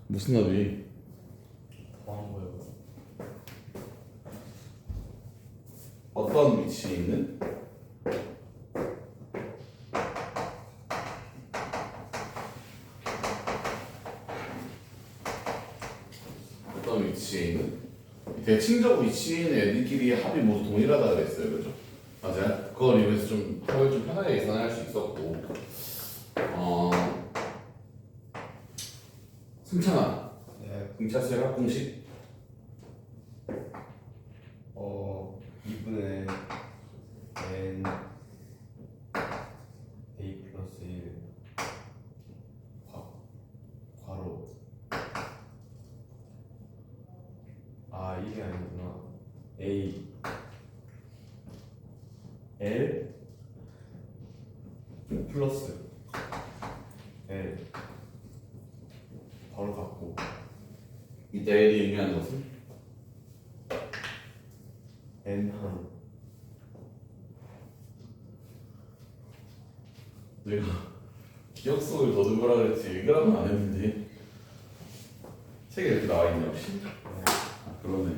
무슨 합이? 더한 거요. 어떤 위치에 있는? 어떤 위치에 있는? 대칭적 위치에 있는 애들끼리 합이 모두 동일하다 그랬어요, 그죠? 맞아요. 그걸 이용해서 좀 합을 좀 편하게 계산할 수 있었고, 승찬아, 네. 등차수의 합공식? 2분의 n a 플러스 1 괄호 이게 아니구나. a l 플러스 l 바로 갖고 이때 L이 의미하는 것은? n 한 내가 기억 속을 더듬으라 그랬지 이거라고는 안 했는데 책에 이렇게 나와 있네 혹시? 그러네.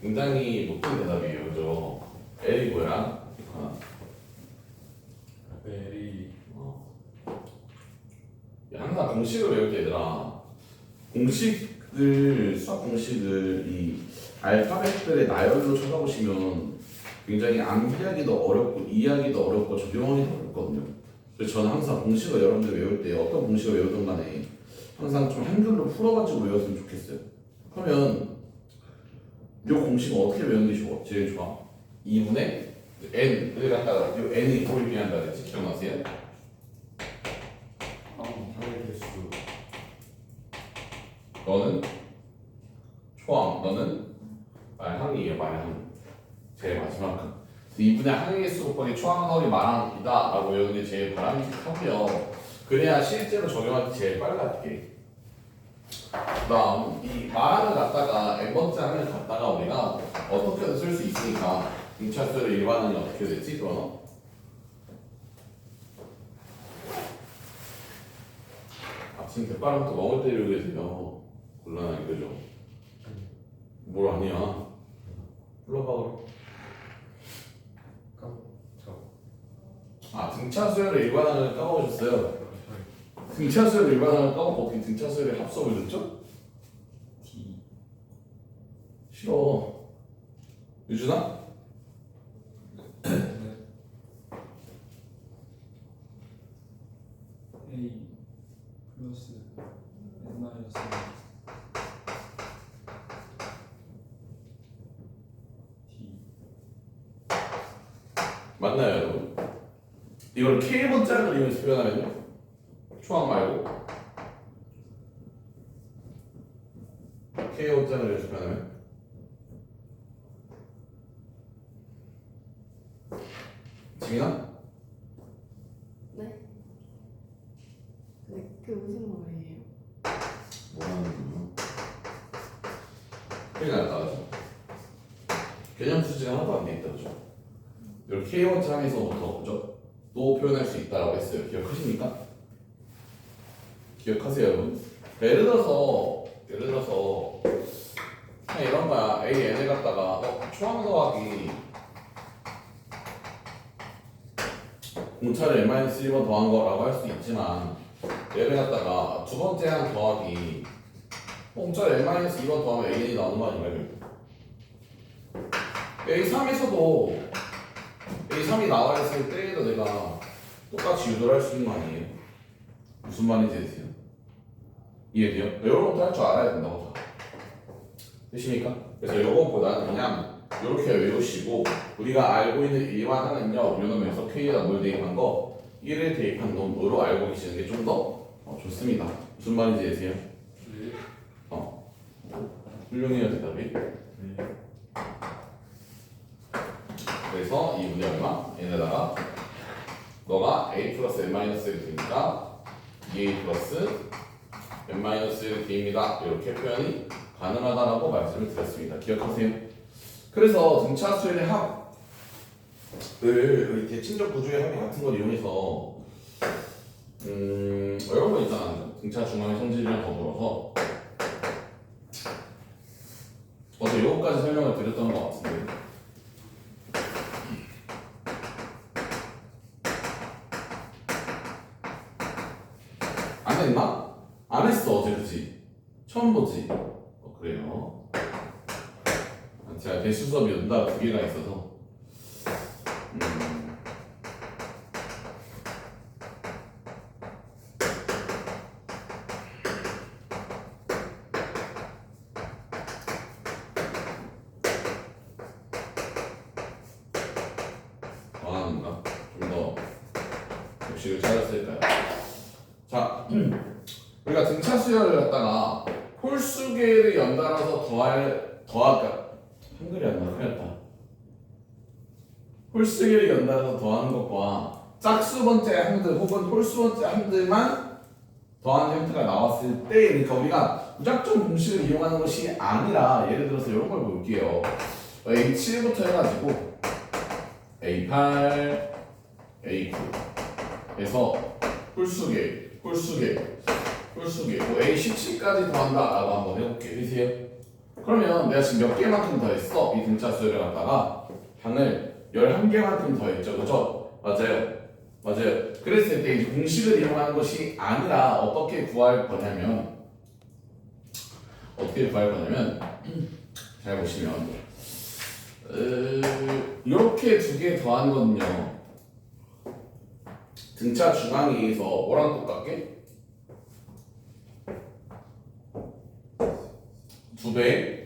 굉장히 높은 대답이에요, 그죠? L이 뭐야? l이 항상 공식을 외울 때 얘들아, 공식들, 수학 공식을 이 알파벳들의 나열로 찾아보시면 굉장히 암기하기도 어렵고 이해하기도 어렵고 적용하기도 어렵거든요. 그래서 저는 항상 공식을 여러분들 외울 때 어떤 공식을 외우든 간에 항상 좀 한글로 풀어가지고 외웠으면 좋겠어요. 그러면 이 공식은 어떻게 외우는 게 좋아? 제일 좋아? 2분의 n을 갖다가 이 n이 뭘 의미한다 그랬지? 기억나세요? 항의 개수 너는 초항, 너는 말항이에요, 말항. 제일 마지막 건. 2분의 항의 개수 곱하기 초항 이 말항이다 라고 외우는 게 제일 바람직하고요. 그래야 실제로 적용할 때 제일 빨라지게. 그 다음 이 말항을 갖다가 n번째 항을 갖다가 우리가 어떻게든 쓸 수 있으니까 등차수를 일반항이 어떻게 되지? 그러면 아침 대바람부터 멍을 때리고 계세요. 곤란하게, 그죠? 뭘 아니야? 불러봐 그럼. 등차수열을 일반항을 까먹으셨어요. 등차수열을 일반항을 까먹고 어떻게 등차수열의 합성을 듣죠? d 싫어. 유준아? a 플러스 n 마이너스 d 맞나요, 여러분? 이걸 K번째를 이용해서 표현하면요? 초항 말고 K번째를 이용해서 표현하면 지민아? 네? 그게 무슨 말이에요? 뭐라는 거야? 큰일 났다, 그죠? 개념 수지가 하나도 안 돼 있다, 그죠? 이걸 K번째 항에서부터, 그죠? 또 표현할 수 있다라고 했어요. 기억하십니까? 기억하세요, 여러분? 예를 들어서 그냥 이런 거야. A, N을 갖다가 초항 더하기 공차를 n-1번 더한 거라고 할 수 있지만 얘를 갖다가 두 번째 항 더하기 공차를 n-2번 더하면 An이 나오는 거 아닌가요? A3에서도 A3이 나와 있을 때에도 내가 똑같이 유도를 할 수 있는 거 아니에요? 무슨 말인지 아세요? 이해돼요? 이런 것도 할 줄 알아야 된다고. 되십니까? 그래서 요것보다는 그냥 이렇게 외우시고 우리가 알고 있는 일반항은요 요 놈에서 K에다 뭘 대입한 거 1을 대입한 놈으로 알고 계시는 게 좀 더 좋습니다. 무슨 말인지 아세요? 훌륭해요 대답이. 그래서 2분의 얼마? 얘네다가 너가 a 플러스 n-1을 되니까 2a 플러스 n-1을 대입니다. 이렇게 표현이 가능하다라고 말씀을 드렸습니다. 기억하세요? 그래서 등차수열의 합을 대칭적 구조의 합이 같은 걸 이용해서 이런 거 있잖아. 등차 중앙의 성질이랑 더불어서 어제 요거까지 설명을 드렸던 것 같은데 안 했나? 안 했어 어제 그치? 처음 보지? 그래요 제가 대수 수업이 연달아 2개가 있어서 더하는가? 좀 더 역식을 찾았을까요? 자, 우리가 등차 수열을 갖다가 홀수계를 연달아서 더할까? 한글이 안 나와, 큰일 났다. 홀수계를 연달아서 더하는 것과 짝수 번째 항들 혹은 홀수 번째 항들만 더하는 형태가 나왔을 때, 그러니까 우리가 무작정 공식을 이용하는 것이 아니라 예를 들어서 이런 걸 볼게요. A7부터 해가지고 A8, A9 에서 홀수계, 뭐 A17까지 더한다라고 한번 해볼게요. 되세요? 그러면 내가 지금 몇 개만큼 더했어? 이 등차 수열을 갖다가 항을 11개만큼 더했죠. 그죠? 맞아요. 그랬을 때 이제 공식을 이용하는 것이 아니라 어떻게 구할 거냐면 잘 보시면 이렇게 두 개 더한 거는요 등차 중앙에 의해서 뭐랑 똑같게? 2배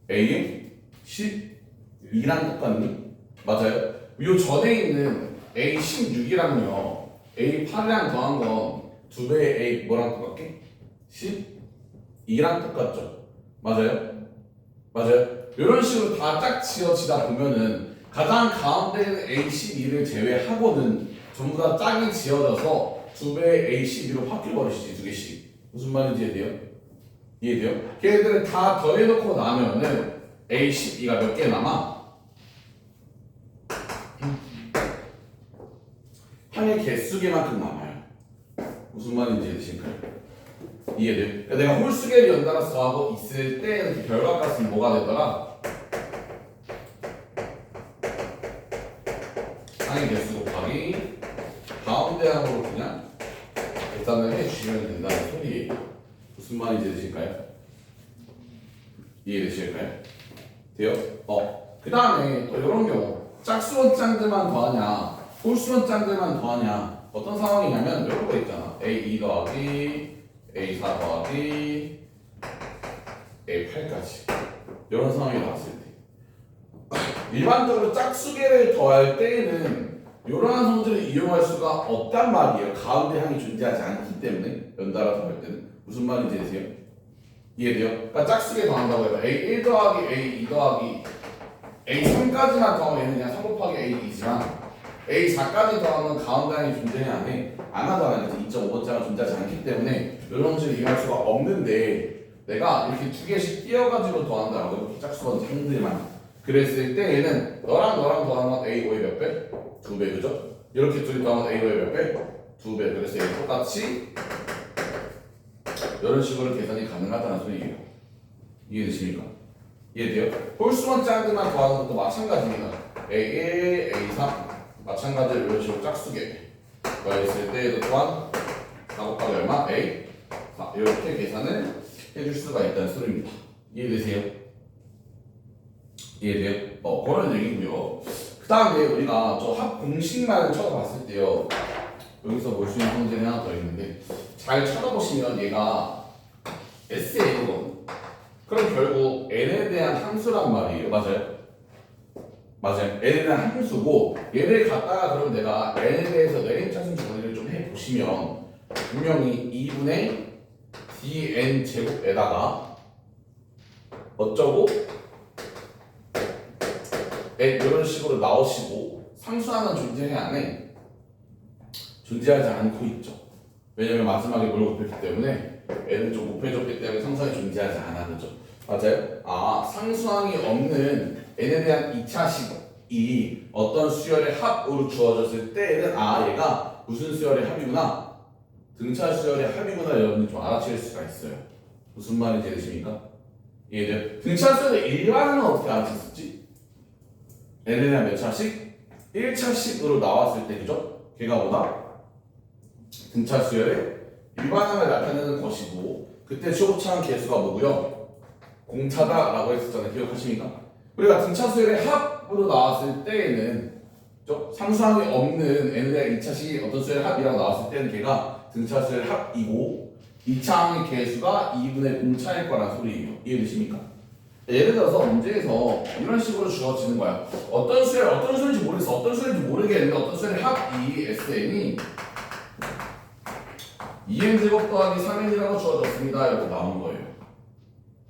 A의 12랑 똑같니? 맞아요? 요 전에 있는 A16이랑요 A8이랑 더한 건 2배 A 뭐랑 똑같게? 12랑 똑같죠? 맞아요? 이런 식으로 다 짝 지어지다 보면은 가장 가운데 있는 A12를 제외하고는 전부 다 짝이 지어져서 2배의 A12로 바뀌어버리시지 두 개씩. 무슨 말인지 이해돼요? 걔네들을 다 더해놓고 나면은 A12가 몇 개 남아? 항의 개수개만큼 남아요. 무슨 말인지 이해되실까요? 이해돼요? 그러니까 내가 홀수계를 연달아서 하고 있을 때 이렇게 결과값이 뭐가 되더라? 항의 개수 곱하기 가운데 항으로 그냥 계산을 해주시면 된다는 소리예요. 무슨 말인지 되실까요? 이해되실까요? 돼요? 그 다음에 또 이런 경우 짝수원 짱들만 더하냐 홀수원 짱들만 더하냐 어떤 상황이냐면 이런 거 있잖아 A2 더하기 A4 더하기 A8까지 이런 상황이 나왔을 때 일반적으로 짝수계를 더할 때에는 이러한 성질을 이용할 수가 없단 말이에요. 가운데 항이 존재하지 않기 때문에 연달아 더할 때는 무슨 말인지 아세요? 이해돼요? 그러니까 짝수계 더한다고 해봐 A1 더하기 A2 더하기 A3까지만 더하면 얘는 그냥 3 곱하기 A2지만 A4까지 더하면 가운데 항이 존재해 안 해? 안 하잖아요. 2.5번째가 존재하지 않기 때문에 이런 성질을 이용할 수가 없는데 내가 이렇게 두 개씩 띄어가지고 더한다라고 이렇게 짝수번 항들만 그랬을 때 얘는 너랑 더하면 A5의 몇 배? 2배 그죠? 이렇게 둘이 더하면 A5의 몇 배? 2배 그래서 얘 똑같이 이런 식으로 계산이 가능하다는 소리예요. 이해되십니까? 이해돼요? 홀수원 짝들만 더하는 것도 마찬가지입니다. A1, A3 마찬가지로 이런 식으로 짝수계 더했을 때에도 또한 4 곱하기 얼마? A 4 이렇게 계산을 해줄 수가 있다는 소리입니다. 이해되세요? 그런 얘기고요. 그 다음에 우리가 저 합 공식만을 쳐다봤을 때요. 여기서 볼 수 있는 성질이 하나 더 있는데 잘 쳐다보시면 얘가 SA거든. 그럼 결국 N에 대한 함수란 말이에요. 맞아요. N에 대한 함수고 얘를 갖다가 그럼 내가 N에 대해서 내림차순 정리를 좀 해보시면 분명히 2분의 dn 제곱에다가 어쩌고 이런 식으로 나오시고 상수하는 존재해 안에 존재하지 않고 있죠. 왜냐면 마지막에 뭘 곱했기 때문에 n은 좀 곱해줬기 때문에 상수항이 존재하지 않았죠. 맞아요? 상수항이 없는 n에 대한 2차식이 어떤 수열의 합으로 주어졌을 때에는 얘가 무슨 수열의 합이구나? 등차 수열의 합이구나 여러분이 좀 알아챌 수가 있어요. 무슨 말인지 되십니까? 이해돼요? 등차 수열의 일반은 어떻게 알아챘었지? n은 몇 차씩? 1차씩으로 나왔을 때 그죠? 걔가 뭐다? 등차 수열의 일반항을 나타내는 것이고 그때 초고차항 계수가 뭐고요? 공차다라고 했었잖아요. 기억하십니까? 우리가 등차 수열의 합으로 나왔을 때에는 그죠? 상수항이 없는 n의 2차식 어떤 수열의 합이라고 나왔을 때는 걔가 등차 수열의 합이고 2차항의 계수가 2분의 공차일 거란 소리예요. 이해되십니까? 예를 들어서 문제에서 이런 식으로 주어지는 거야. 어떤 수열인지 모르겠어. 어떤 수열인지 모르겠는데 어떤 수열의 합이 SN이 2n제곱 더하기 3n이라고 주어졌습니다. 이렇게 나온 거예요.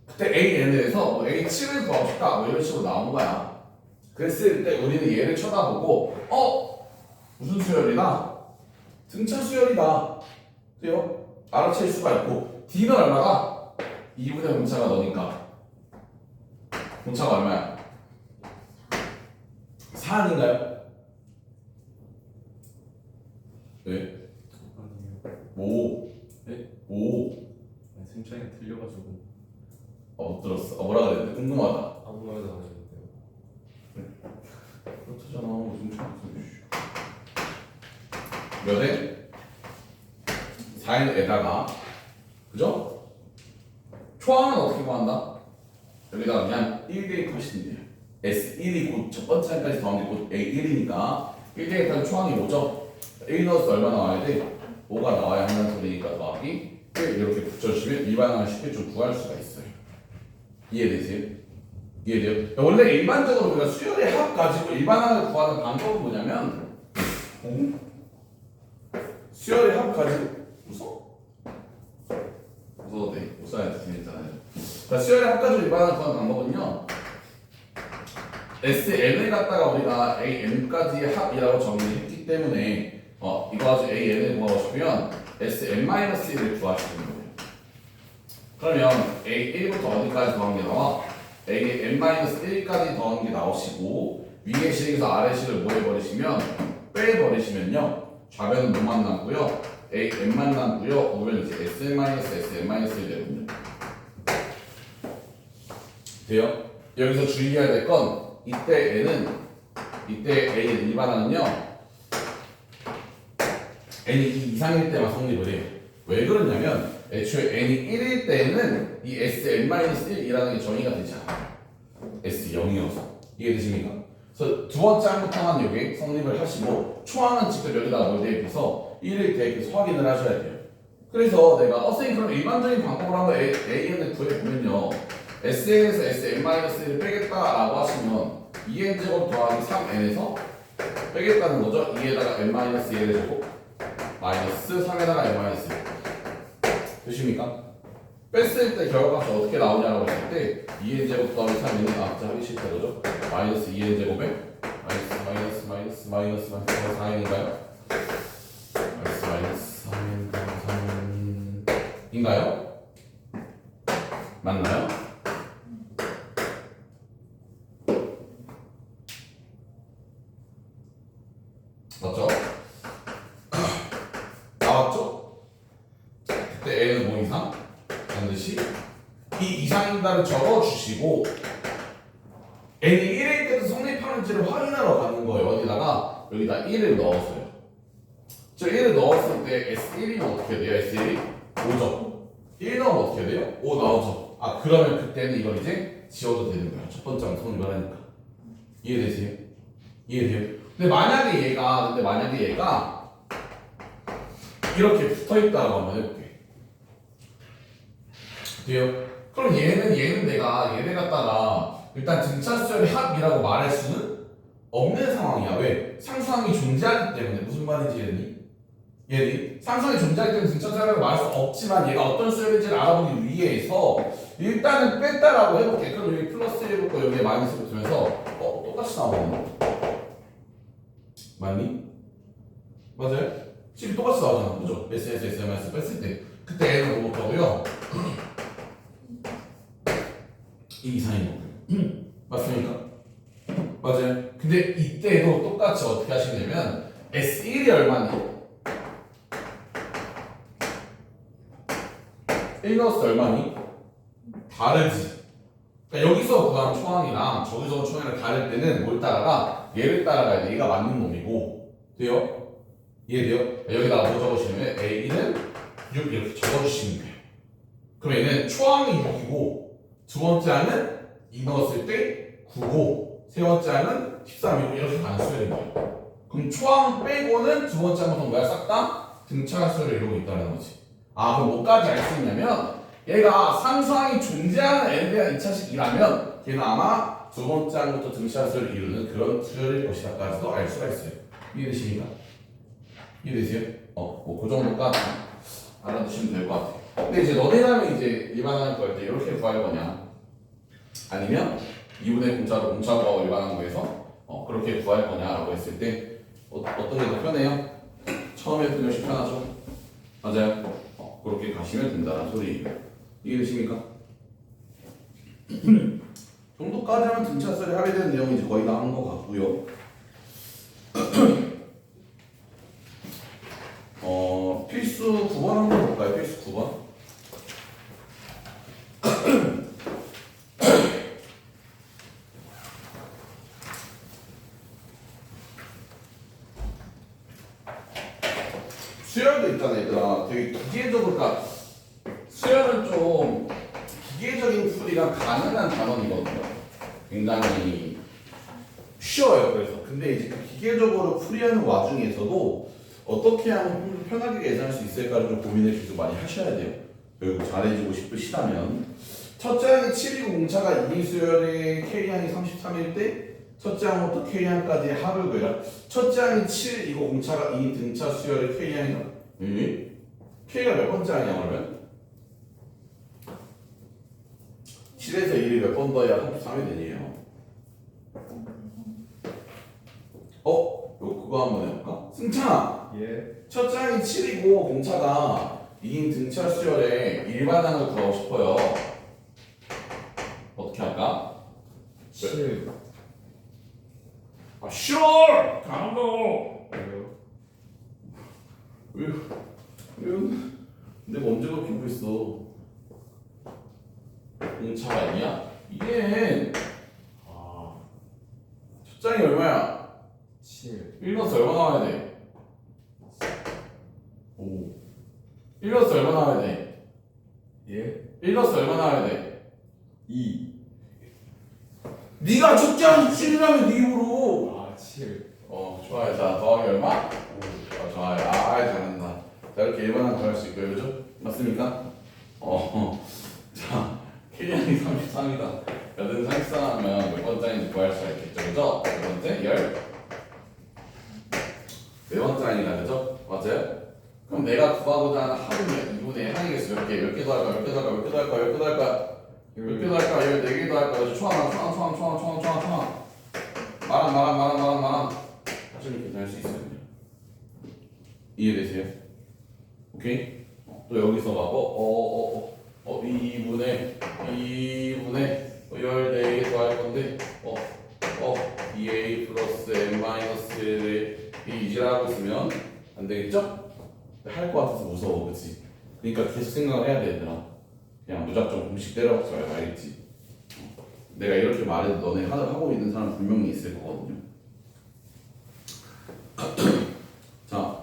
그때 AN에서 뭐 A7을 구하고 싶다 뭐 이런 식으로 나온 거야. 그랬을 때 우리는 얘를 쳐다보고 무슨 수열이다? 등차 수열이다. 그래요? 알아챌 수가 있고 D는 얼마가? 2분의 공차가 너니까 공차가 얼마야? 4 아닌가요? 네? 아니요. 오. 네? 오. 아니, 쌤차이가 틀려가지고 못 들었어. 뭐라 그랬는데 궁금하다. 아무 말도 안 했는데요. 그렇다잖아. 무슨 몇 에? 4n에다가 그죠? 초항은 어떻게 구한다? 여기다가 그냥 1 대입하시면 돼요. S1이 곧 첫 번째 항까지 더하면 곧 A1이니까 1 대입하면 초항이 뭐죠? 1 넣어서 얼마 나와야 돼? 5가 나와야 한다는 소리니까 더하기 1 이렇게 붙여주시면 일반항을 쉽게 좀 구할 수가 있어요. 이해되세요? 이해돼요? 원래 일반적으로 우리가 수열의 합 가지고 일반항을 구하는 방법은 뭐냐면 수열의 합 가지고 웃어도 돼. 웃어야 돼. 재밌잖아요. 자, 수열의 합 가지고 일반항을 구하는 방법은요. SN을 갖다가 우리가 AN까지의 합이라고 정의했기 때문에 이거 가지고 AN을 구하고 싶으면 SN-1을 구하시는 거예요. 그러면 A1부터 어디까지 더한 게 나와? AN-1까지 더한 게 나오시고 위의 식에서 아래 식을 뭐 해버리시면 빼버리시면요 좌변은 뭐만 남고요 AN만 남고요 우변은 이제 SN-SN-1이 되거든요. 돼요? 여기서 주의해야 될 건 이때 A는 일반항은요 n이 2 이상일 때만 성립을 해요. 왜 그러냐면 애초에 n이 1일 때는 이 SN-1이라는 게 정의가 되지 않아요. S0이어서. 이해되십니까? 그래서 두 번째 항부터만 여기 성립을 하시고 초항은 직접 여기다 뭘 대입해서 1을 대입해서 확인을 하셔야 돼요. 그래서 내가 선생님 그럼 일반적인 방법으로 한번 AN을 구해보면요 SN에서 SN-1을 빼겠다라고 하시면 2n제곱 더하기 3n에서 빼겠다는 거죠. 2에다가 n-1을 제곱 마이너스 3에다가 n-1 되십니까? 뺐을 때 결과값이 어떻게 나오냐라고 했을 때 2n제곱 더하기 3n은 하기 싫다 그죠? 마이너스 2n제곱에 마이너스 4n인가요? 마이너스 3n 더하기 3n인가요? 맞나요? 맞죠? 나왔죠? 그때 n은 뭐 이상? 반드시 이 이상인가를 적어주시고 n이 1일 때도 성립하는지를 확인하러 가는 거예요. 어디다가? 여기다 1을 넣었어요. 저 1을 넣었을 때 S1이면 어떻게 돼요? S1이 5죠? 1 넣으면 어떻게 돼요? 5 나오죠? 그러면 그때는 이걸 이제 지워도 되는 거예요. 첫 번째 항 성립을 하니까. 이해되세요? 이해돼요? 근데 만약에 얘가 이렇게 붙어있다고 한번 해볼게. 돼요? 그럼 얘는 내가 얘네 갖다가 일단 등차수열의 합이라고 말할 수는 없는 상황이야. 왜? 상수항이 존재하기 때문에. 무슨 말인지 얘는 상수항이 존재하기 때문에 등차수열이라고 말할 수 없지만 얘가 어떤 수열인지를 알아보기 위해서 일단은 뺐다라고 해볼게. 그럼 여기 플러스 해볼고 여기에 마이너스 붙으면서 똑같이 나오네. 맞니? 맞아요? 식이 똑같이 나오잖아. 그죠? S 뺐을 때 그때 N은 뭐 못하고요 이 이상인 거고요. 맞습니까? 맞아요. 근데 이때도 똑같이 어떻게 하시냐면 S1이 얼마니? 1 넣었을 때 얼마니? 다르지. 그러니까 여기서 구한 초항이랑 저기서 초항이랑 다를 때는 뭘 따라가? 얘를 따라가야 돼. 얘가 맞는 놈이고. 돼요? 이해돼요? 여기다가 뭐 적으시면 A는 6 이렇게 적어주시면 돼요. 그럼 얘는 초항이 6이고 두 번째 항은 2 넣었을 때 9고 세 번째 항은 13이고 이렇게 가는 수열인 거예요. 그럼 초항 빼고는 두 번째 항부터 뭐야? 싹 다 등차 수열을 이루고 있다는 거지. 아 그럼 뭐까지 알 수 있냐면 얘가 상수항이 존재하는 n에 대한 2차식이라면 걔는 아마 두 번째 항부터 등차 수열을 이루는 그런 수열일 것이다까지도 알 수가 있어요. 이해되십니까? 이해되세요? 뭐 그 정도까지 알아두시면 될 것 같아요. 근데 이제 너네라면 이제 일반항을 구할 때 이렇게 구할 거냐? 아니면 2분의 공짜로 공차 구하고 일반항 구해서 그렇게 구할 거냐라고 했을 때 어떤 게 더 편해요? 처음에 했던 것이 편하죠? 맞아요? 그렇게 가시면 된다는 소리예요. 이해되십니까? 정도까지 하면 등차설이 합의되는 내용이 이제 거의 다 한 것 같고요. 필수 9번 한번 볼까요? 필수 9번. 수열도 있잖아 얘들아. 되게 기계적으로 그러니까 수열은 좀 기계적인 풀이가 가능한 단원이거든요. 굉장히 쉬워요. 그래서 근데 이제 그 기계적으로 풀이하는 와중에서도 어떻게 하면 좀 편하게 예상할 수 있을까를 좀 고민을 계속 많이 하셔야 돼요. 결국 잘해주고 싶으시다면 첫째 항이 7이고 공차가 2인 수열에 K항이 33일 때 첫째 항부터 K항까지 합을 그려. 첫째 항이 7이고 공차가 2인 등차 수열에 K항이 K가 몇 번째 항이야 그러면? 7에서 1이 몇 번 더해야 33이 되니에요. 그거 한번 해볼까? 승찬아! 예. 첫째 항이 7이고 공차가 2인 등차 수열에 일반항을 구하고 싶어요. 어떻게 할까? 7. sure! 강도! 왜요? 왜요? 내가 언제 그렇게 보였어? 공차가 아니야? 이게 첫 장이 얼마야? 7. 1 넣어서 얼마 나와야 돼? 5 1 넣어서 얼마 나와야 돼? 예. 1 넣어서 얼마 나와야 돼? 2. 네가 첫째 항이 7이라면 네 입으로 7. 좋아요. 자 더하기 얼마? 5 좋아요. 잘한다. 자 이렇게 일반항 구할 수 있고요. 그죠? 맞습니까? 자 K량이 33이다. 여든 33하면 몇 번째인지 구할 수가 있겠죠. 그죠? 몇 번째? 14 번째이다. 그죠? 맞아요? 그럼 내가 구하고자 하는 합은 2분의 1항이겠어. 몇 개? 몇 개 더 할까? 몇 개 더 할까? 몇 개 더 할까? 몇 개 더 할까? 몇 개 더 할까? 14개 더 할까? 초항 말한 사실 이렇게 할 수 있어요. 이해되세요? 오케이? 또 여기서 막 2분의 14개 더 할 건데 2a 플러스 n 마이너스 1의 이지라고 있으면 안 되겠죠? 할 것 같아서 무서워, 그치? 그러니까 계속 생각을 해야 돼, 얘들아. 그냥 무작정 공식 때려박지 말고 알겠지? 내가 이렇게 말해도 너네 하고 있는 사람 분명히 있을 거거든요. 자,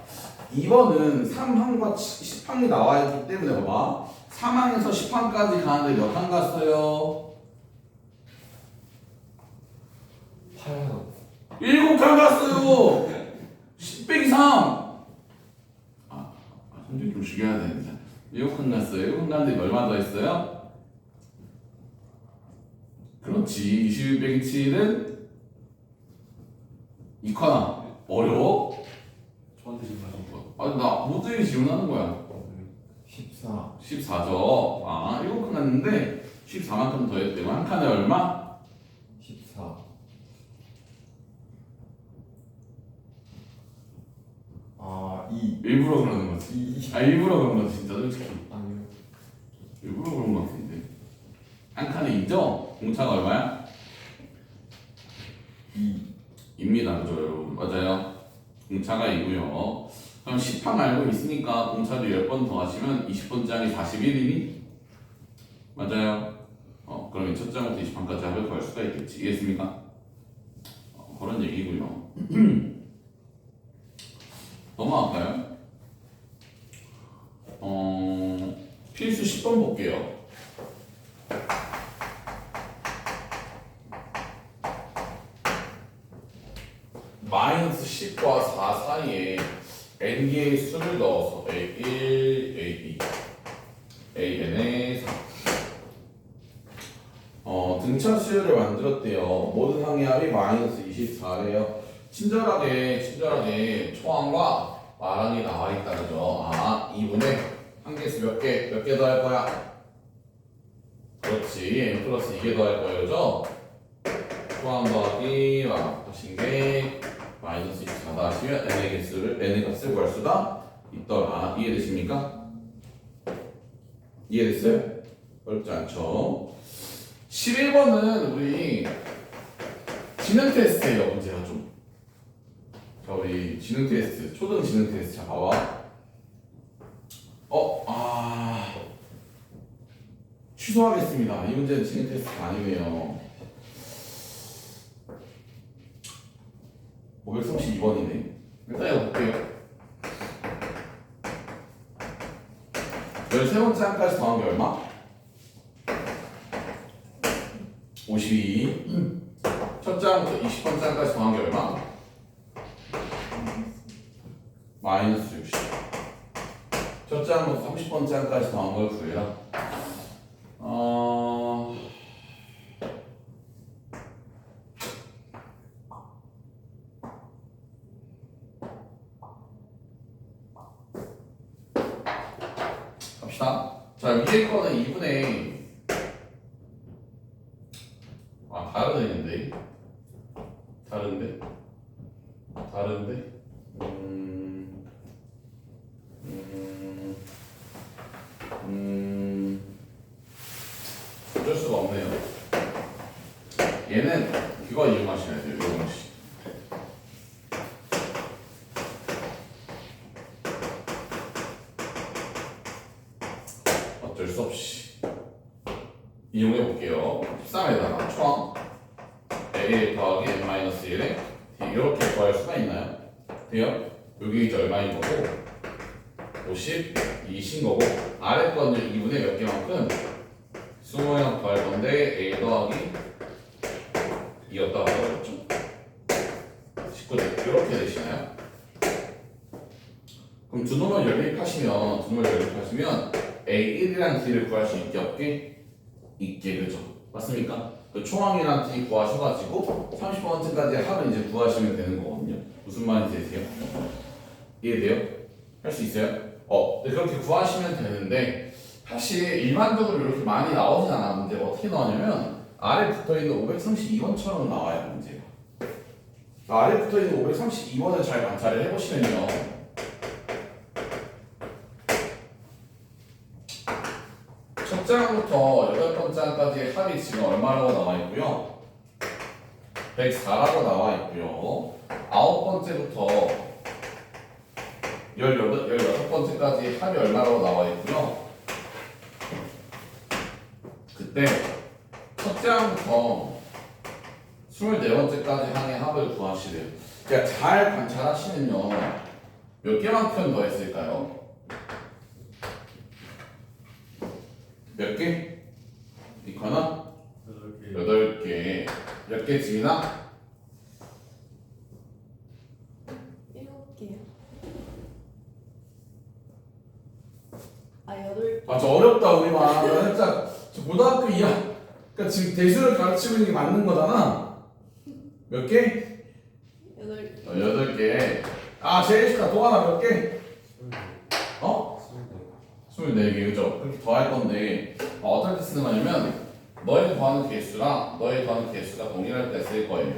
2번은 3항과 10항이 나와 있기 때문에 봐봐. 3항에서 10항까지 가는데 몇 항 갔어요? 8항. 7항 갔어요! 10 빼기 3! 성질 좀 죽여야 되는데. 7항 갔어요. 7항 갔는데 얼마 더 했어요? 그렇지. 21 빼기 7은 2칸. 어려워? 저한테 질문하신 거. 나 모두에게 질문하는 거야. 14. 14죠. 7칸 갔는데 14만큼 더 했대고 한 칸에 얼마? 14. 아, 2. 일부러 그러는 거지. 일부러 그런 거지 진짜 솔직히. 아니요. 일부러 그런 거 같은데. 한 칸에 2죠? 공차가 얼마야? 2. 입니다. 그죠 여러분? 맞아요. 공차가 2고요. 그럼 10판 알고 있으니까 공차도 10번 더 하시면 20번장이 41이니? 맞아요. 그러면 첫 장부터 20판까지 합을 구할 수가 있겠지. 이해했습니까? 그런 얘기고요. 넘어갈까요? 필수 10번 볼게요. 마이너스 10과 4 사이에 n개의 수를 넣어서 a1, a2, an의 4 등차 수열을 만들었대요. 모든 항의 합이 마이너스 24래요. 친절하게 초항과 마랑이 나와 있다 그죠? 2분의 한개수 몇 개 더 할 거야? 그렇지. n 플러스 2개 더 할 거예요 그죠? 초항 더하기 마랑 하신 게 마이너스 24다 하시면 n의 값을 구할 수가 있더라. 이해되십니까? 이해됐어요? 어렵지 않죠? 11번은 우리 지능 테스트예요. 문제가 좀. 자, 우리 지능 테스트, 초등 지능 테스트. 자, 봐봐. 취소하겠습니다. 이 문제는 지능 테스트가 아니네요. 532번이네. 일단 이거 볼게요. 13번째 항까지 더한 게 얼마? 52. 첫 장부터 20번째 항까지 더한 게 얼마? 마이너스 60. 첫 장부터 30번째 항까지 더한 걸 구해라. 갑시다. 자, 위에 거는 2분의 다른 애인데 다른데 어쩔 수가 없네요. 얘는 그거 이용하셔야 돼요. 이거 방식. 어쩔 수 없이 이용해 볼게요. 13에다가 초항 a 더하기 n-1에 이렇게 구할 수가 있나요? 돼요? 여기 이제 얼마인 거고 50, 20인 거고 아래 거는 2분의 몇 개만큼 20명 더할 건데 a 더하기 2였다고 하셨죠? 19대 이렇게 되시나요? 그럼 두 놈을 연립하시면 a1이랑 d를 구할 수 있게 없게? 있게 그죠? 맞습니까? 그 초항이랑 d 구하셔가지고 30번째까지 합을 이제 구하시면 되는 거거든요. 무슨 말인지 아세요? 이해돼요? 할 수 있어요? 네, 그렇게 구하시면 되는데 사실 일반적으로 이렇게 많이 나오진 않아. 문제가 어떻게 나오냐면 아래 붙어있는 532번처럼 나와요. 문제가 아래 붙어있는 532번을 잘 관찰을 해보시면요 첫 장부터 8번째까지의 합이 지금 얼마라고 나와 있고요 104라고 나와 있고요 9번째부터 16번째까지 합이 얼마라고 나와 있고요. 그때 첫 장부터 24번째까지 항의 합을 구하시래요. 그러니까 잘 관찰하시면요. 몇 개만큼 더 했을까요? 몇 개? 이거나? 8개. 몇 개 지나? 7개요. 8개. 저 어렵다 우리만. 나 진짜 저 고등학교 2학 그러니까 지금 대수를 가르치고 있는 게 맞는 거잖아. 몇 개? 8개. 8개. 제일 쉽다. 또 하나 몇 개? 24개. 그죠? 그렇게 더 할 건데 어떨 때 쓰는 거냐면 너희 더하는 개수랑 너희 더하는 개수가 동일할 때 쓸 거예요.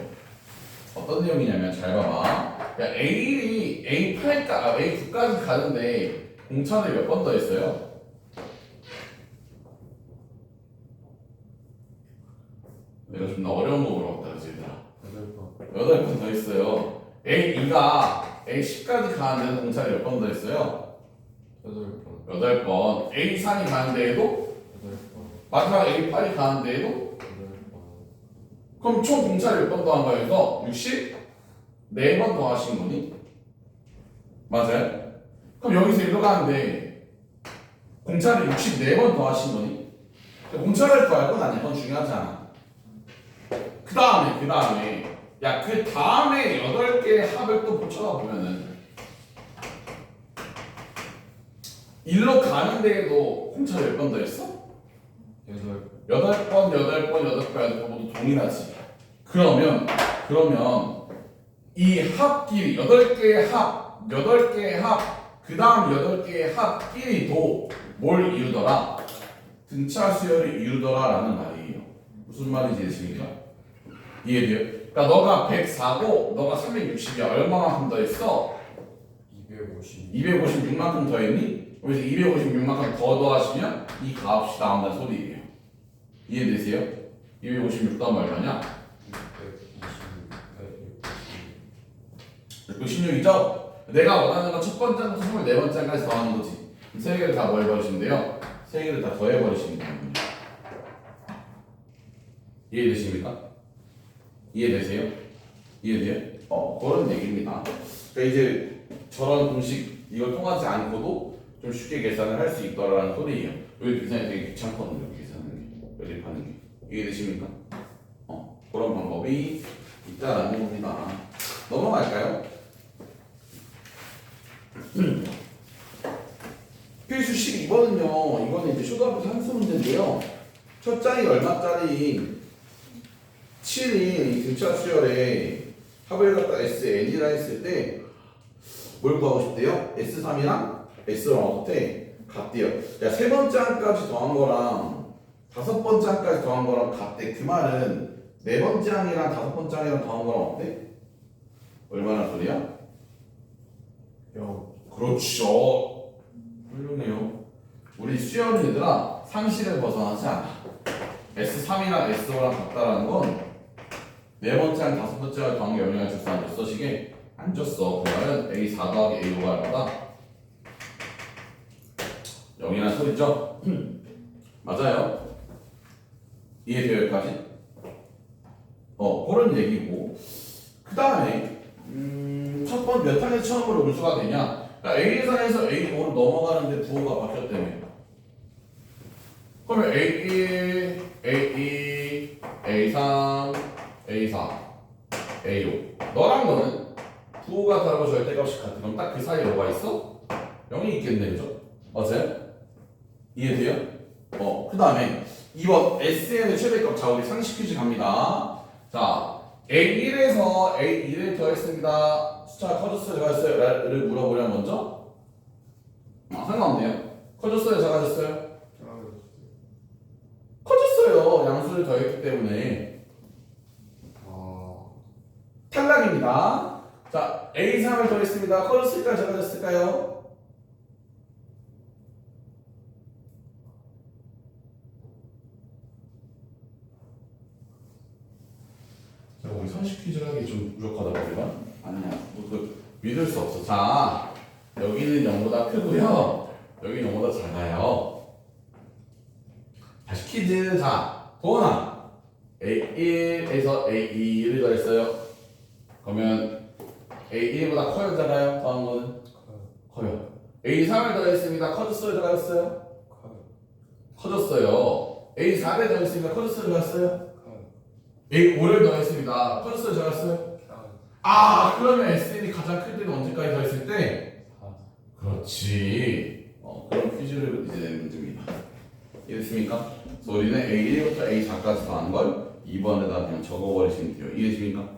어떤 내용이냐면 잘 봐봐. A1이 A9까지 가는데 공차를 몇 번 더 했어요? 내가 좀 더 어려운 거 물어봤다 그치 얘들아? 8번 더 했어요. A2가 A10까지 가는 데는 공차를 몇 번 더 했어요? 8번 8번. A3이 가는 데에도 8번 마지막 A8이 가는 데에도 8번 그럼 총 공차를 몇 번 더 한 거예요? 그래서 64번 더 하신 거니? 맞아요? 그럼 여기서 일로 가는데 공차를 64번 더 하신 거니? 공차를 더할 건 아니야. 그건 중요하지 않아. 그 다음에 야, 그 다음에 8개의 합을 또 붙여다 보면은 일로 가는 데에도 공차를 몇 번 더 했어? 8번 모두 동일하지. 그러면 이 합끼리 8개의 합, 그 다음 8개의 합끼리도 뭘 이루더라? 등차 수열을 이루더라라는 말이에요. 무슨 말인지 이해되십니까? 이해돼요? 그러니까 너가 104고 너가 360이야. 얼마만큼 더 했어? 250 256만큼 더 했니? 그래서 256만큼 더 더하시면 이 값이 나온다는 소리예요. 이해되세요? 256 더하면 얼마냐? 196이죠? 내가 원하는 건 첫 번째부터 24번째까지 더하는 거지. 세 개를 다 뭐 해버리시는데요? 세 개를 다 더해버리시는 거예요. 이해되십니까? 이해되세요? 이해돼요? 그런 얘기입니다. 그러니까 이제 저런 공식 이걸 통하지 않고도 좀 쉽게 계산을 할 수 있다라는 소리예요. 여기 계산이 되게 귀찮거든요. 계산하는 게, 연립하는 게. 이해되십니까? 그런 방법이 있다라는 겁니다. 넘어갈까요? 필수 12번은요. 이거는 이제 초등학교 산수 문제인데요. 첫 장이 얼마짜리 7인 이 등차 수열에 합을 갖다 SN이라 했을 때 뭘 구하고 싶대요? S3이랑 S랑 어때? 같대요. 야, 세 번째 항까지 더한 거랑 다섯 번째 항까지 더한 거랑 같대. 그 말은 네 번째 항이랑 다섯 번째 항이랑 더한 거랑 어때? 얼마나 소리야? 0 그렇죠. 훌륭해요. 우리 수열은 얘들아 상식을 벗어나지 않아. S3이랑 S5랑 같다라는 건 네 번째랑 다섯 번째가 더한 게 영향을 줄 수 안 줬어. 시계 안 줬어. 그 말은 A4 더하기 A5가 얼마다? 0이란 소리죠? 맞아요. 이해돼요 여기까지? 그런 얘기고 그 다음에 첫 번 몇 항에서 처음으로 음수가 되냐? 그러니까 A3에서 A5로 넘어가는데 부호가 바뀌었다며. 그러면 A1, A2, A3, A4, A5 너랑 너는 부호가 다르고 절대값이 같아. 그럼 딱 그 사이에 뭐가 있어? 0이 있겠네 그죠? 맞아요? 이해돼요? 그 다음에 2번 SN의 최대값. 자 우리 상식 퀴즈 갑니다. 자 A1에서 A2를 더했습니다. 숫자가 커졌어요 작아졌어요? 를 물어보려면 먼저 상관없네요. 커졌어요 작아졌어요? 커졌어요. 양수를 더했기 때문에 탈락입니다. 자 A3을 더했습니다. 커졌을까요 작아졌을까요? 자, 우리 상식 퀴즈를 하기 좀 부족하다 우리가? 아니야. 믿을 수 없어. 자, 여기는 0보다 크고요. 여기는 0보다 작아요. 다시 퀴즈. 자, 도원아. A1에서 A2를 더했어요. 그러면 A1보다 커요 작아요? 더한 거는? 커요. A3을 더했습니다. 커졌어요 작아졌어요? 커졌어요. A4를 더했습니다. 커졌어요 작았어요? A5를 더했습니다. 커졌어요 작았어요? 그러면 SN이 가장 클 때는 언제까지 더했을 때? 그렇지. 그런 퀴즈를 이제 내는 문제입니다. 이해됐습니까? 그래서 우리는 A1부터 A4까지 더한 걸 2번에다 그냥 적어버리시면 돼요. 이해되십니까?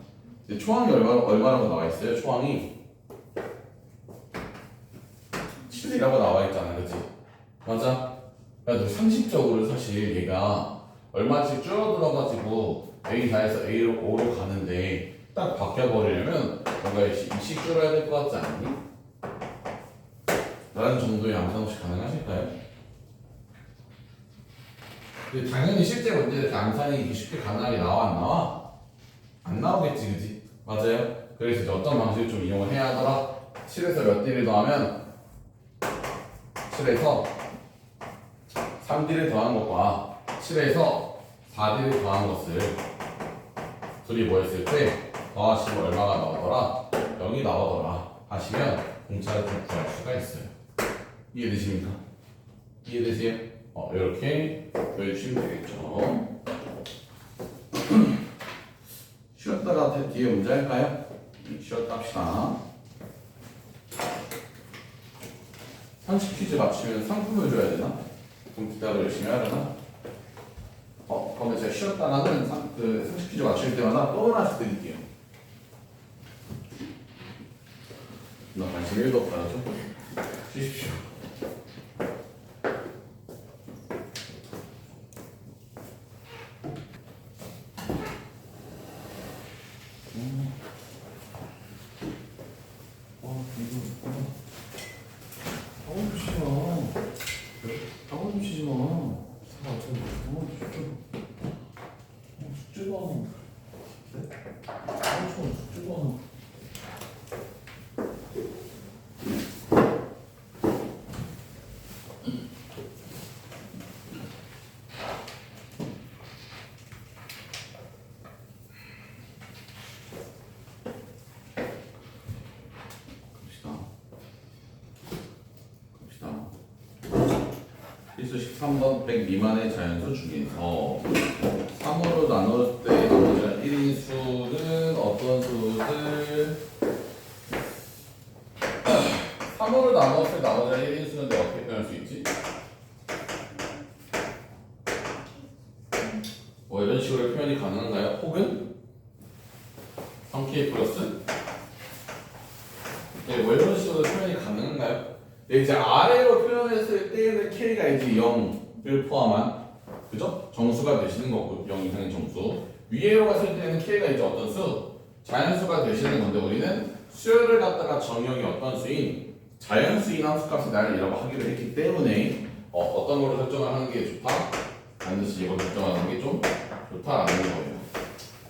이제 초항이 얼마라고 나와 있어요? 초항이 7이라고 나와 있잖아, 그렇지? 맞아? 그래도 상식적으로 사실 얘가 얼마씩 줄어들어가지고 A4에서 A5로 가는데 딱 바뀌어버리려면 뭔가 이씩 줄어야 될 것 같지 않니? 라는 정도의 암산 혹시 가능하실까요? 근데 당연히 실제 문제에서 암산이 이렇게 쉽게 가능하게 나와 안 나와? 안 나오겠지 그지? 맞아요? 그래서 이제 어떤 방식을 좀 이용을 해야 하더라? 7에서 몇 D를 더하면 7에서 3D를 더한 것과 7에서 4D를 더한 것을 둘이 뭐 했을 때 더하시면 얼마가 나오더라? 0이 나오더라 하시면 공차를 좀 구할 수가 있어요. 이해되십니까? 이해되세요? 이렇게 보여주시면 되겠죠. 쉬었다가 뒤에 문제 할까요? 쉬었다 합시다. 상식 퀴즈 맞추면 상품을 줘야 되나? 좀 기다려 열심히 하려나? 그러면 제가 쉬었다가는 상식 퀴즈 맞출 때마다 또 하나씩 드릴게요. 나 관심 1도 없다죠? 쉬십시오. 필수 13번 100 미만의 자연수 중에서 3으로 나눴을 때 나머지 1인수는 어떤 수들 3으로 나눴을 때 나머지 1인수는 어떻게 표현할 수 있지? 뭐 이런 식으로 표현이 가능한가요? 혹은 3k 플러스 네, 뭐 이런 식으로 표현이 가능한가요? 네, 이제 아래로 표현했을 때는 k가 이제 0을 포함한 그죠? 정수가 되시는 거고 0 이상의 정수. 위로 갔을 때는 k가 이제 어떤 수? 자연수가 되시는 건데 우리는 수열을 갖다가 정형이 어떤 수인 자연수인 함수값이 나열이라고 하기로 했기 때문에 어떤 걸로 설정을 하는 게 좋다? 반드시 이걸 설정하는 게 좀 좋다라는 거예요.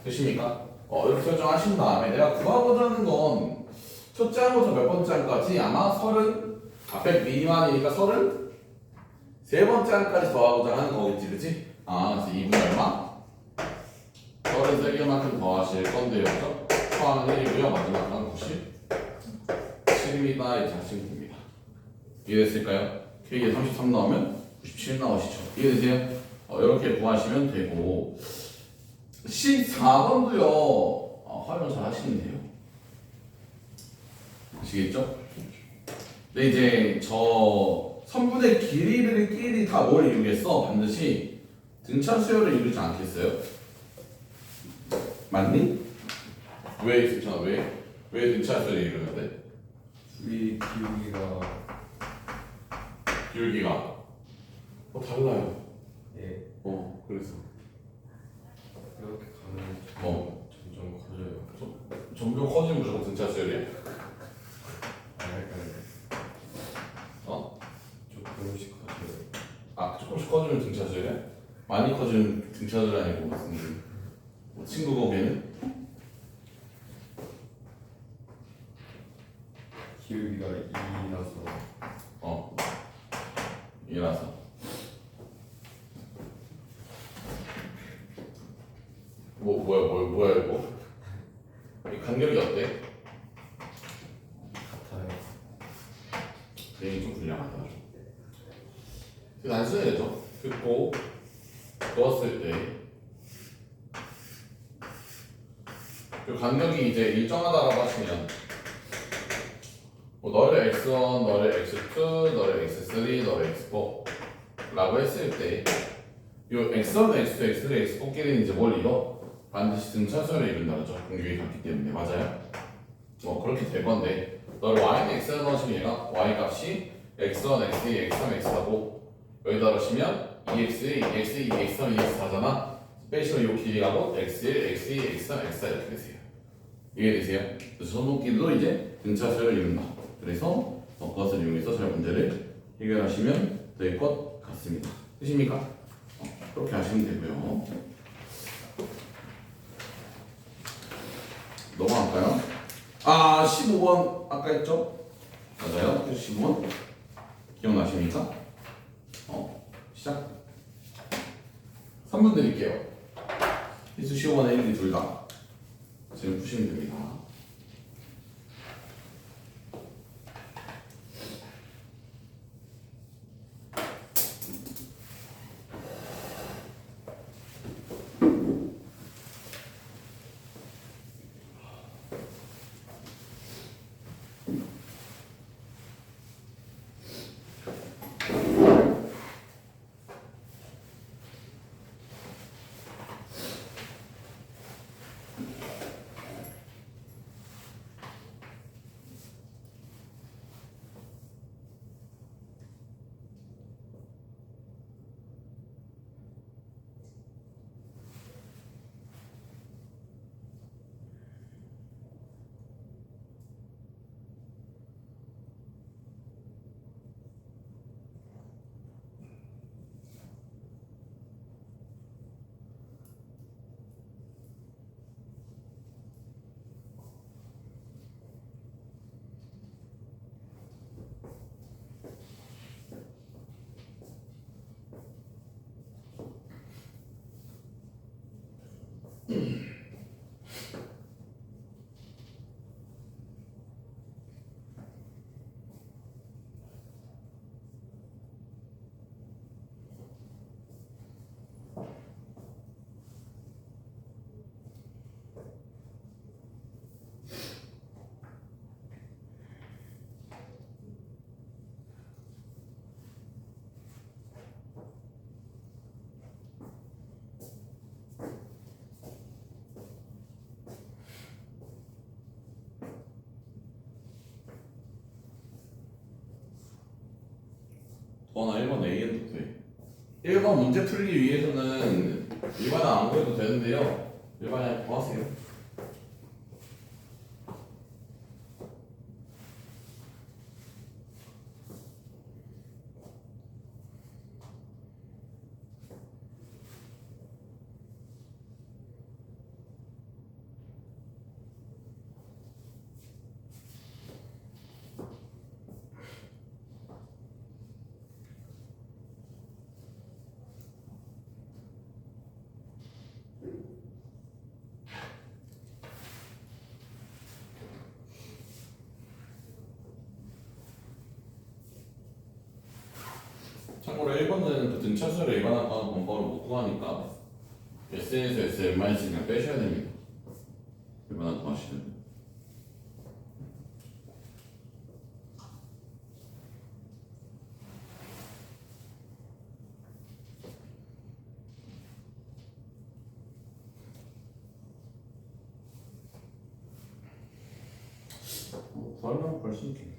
되십니까? 이렇게 설정하신 다음에 내가 구하고자 하는 건 첫째 항부터 몇 번째 항까지 아마 100 미만이니까 33번째 항까지 더하고자 하는 거겠지, 그치? 그래서 2분의 얼마? 33개만큼 더하실 건데요, 그죠? 처음은 1이고요, 마지막은 97입니다. 이렇게 하시면 됩니다. 이해됐을까요? K에 33 나오면 97 나오시죠. 이해되세요? 이렇게 구하시면 되고 14번도요, 활용 잘 하시는데요. 아시겠죠? 근데 이제 저 선분의 길이들끼리 다 뭘 이루겠어? 반드시 등차 수열을 이루지 않겠어요? 맞니? 왜 등차 왜 등차 수열을 이루는데? 둘이 기울기가 달라요. 예 그래서 이렇게 가면 점점 커져요. 점점 커지면 무조건 등차 수열이야? 약간 조금씩 커져요. 조금씩 커지면 등차 수열이야? 많이 커지면 등차 수열이 아니고 무슨 친구 거기에는? 기울기가 2라서 이라서 뭐야 이거? 이 간격이 어때? 같아요. 얘기 좀 불량하다. 단순해죠. 듣고 넣었을 때 그 간격이 이제 일정하다라고 하시면 너를 x1, 너를 x2, 너를 x3, 너를 x4 라고 했을 때 이 x1, x2, x3, x4끼리는 이제 뭘 이뤄? 반드시 등차수열을 이룬다 그러죠. 공격이 같기 때문에. 맞아요? 그렇게 될 건데 너를 y는 x를 넣으시면 얘가 y 값이 x1, x2, x3, x4고 여기다 넣으시면 2x, 2x, 2x3, 2x4잖아. 빼시면 이 길이가 뭐 x1, x2, x3, x4 이렇게 되세요. 이해되세요? 그래서 손목길도 이제 등차수열을 이룬다. 그래서 그것을 이용해서 잘 문제를 해결하시면 될 것 같습니다. 되십니까? 그렇게 하시면 되고요. 넘어갈까요? 15번 아까 했죠? 맞아요? 그 15번? 기억나십니까? 시작. 3분 드릴게요. 필수 15번에 1, 2 둘 다. 지금 푸시면 됩니다. 도하나 1번 A부터 해. 1번 문제 풀기 위해서는 일반은 안 그래도 되는데요. 일반은 뭐 하세요? 참고로 1번은 그 등차수를 일반화가 범퍼를 못 구하니까 S에서 SM-1 그냥 빼셔야 됩니다. 일반화 구하시는. 구하려면 구할 수 있겠네.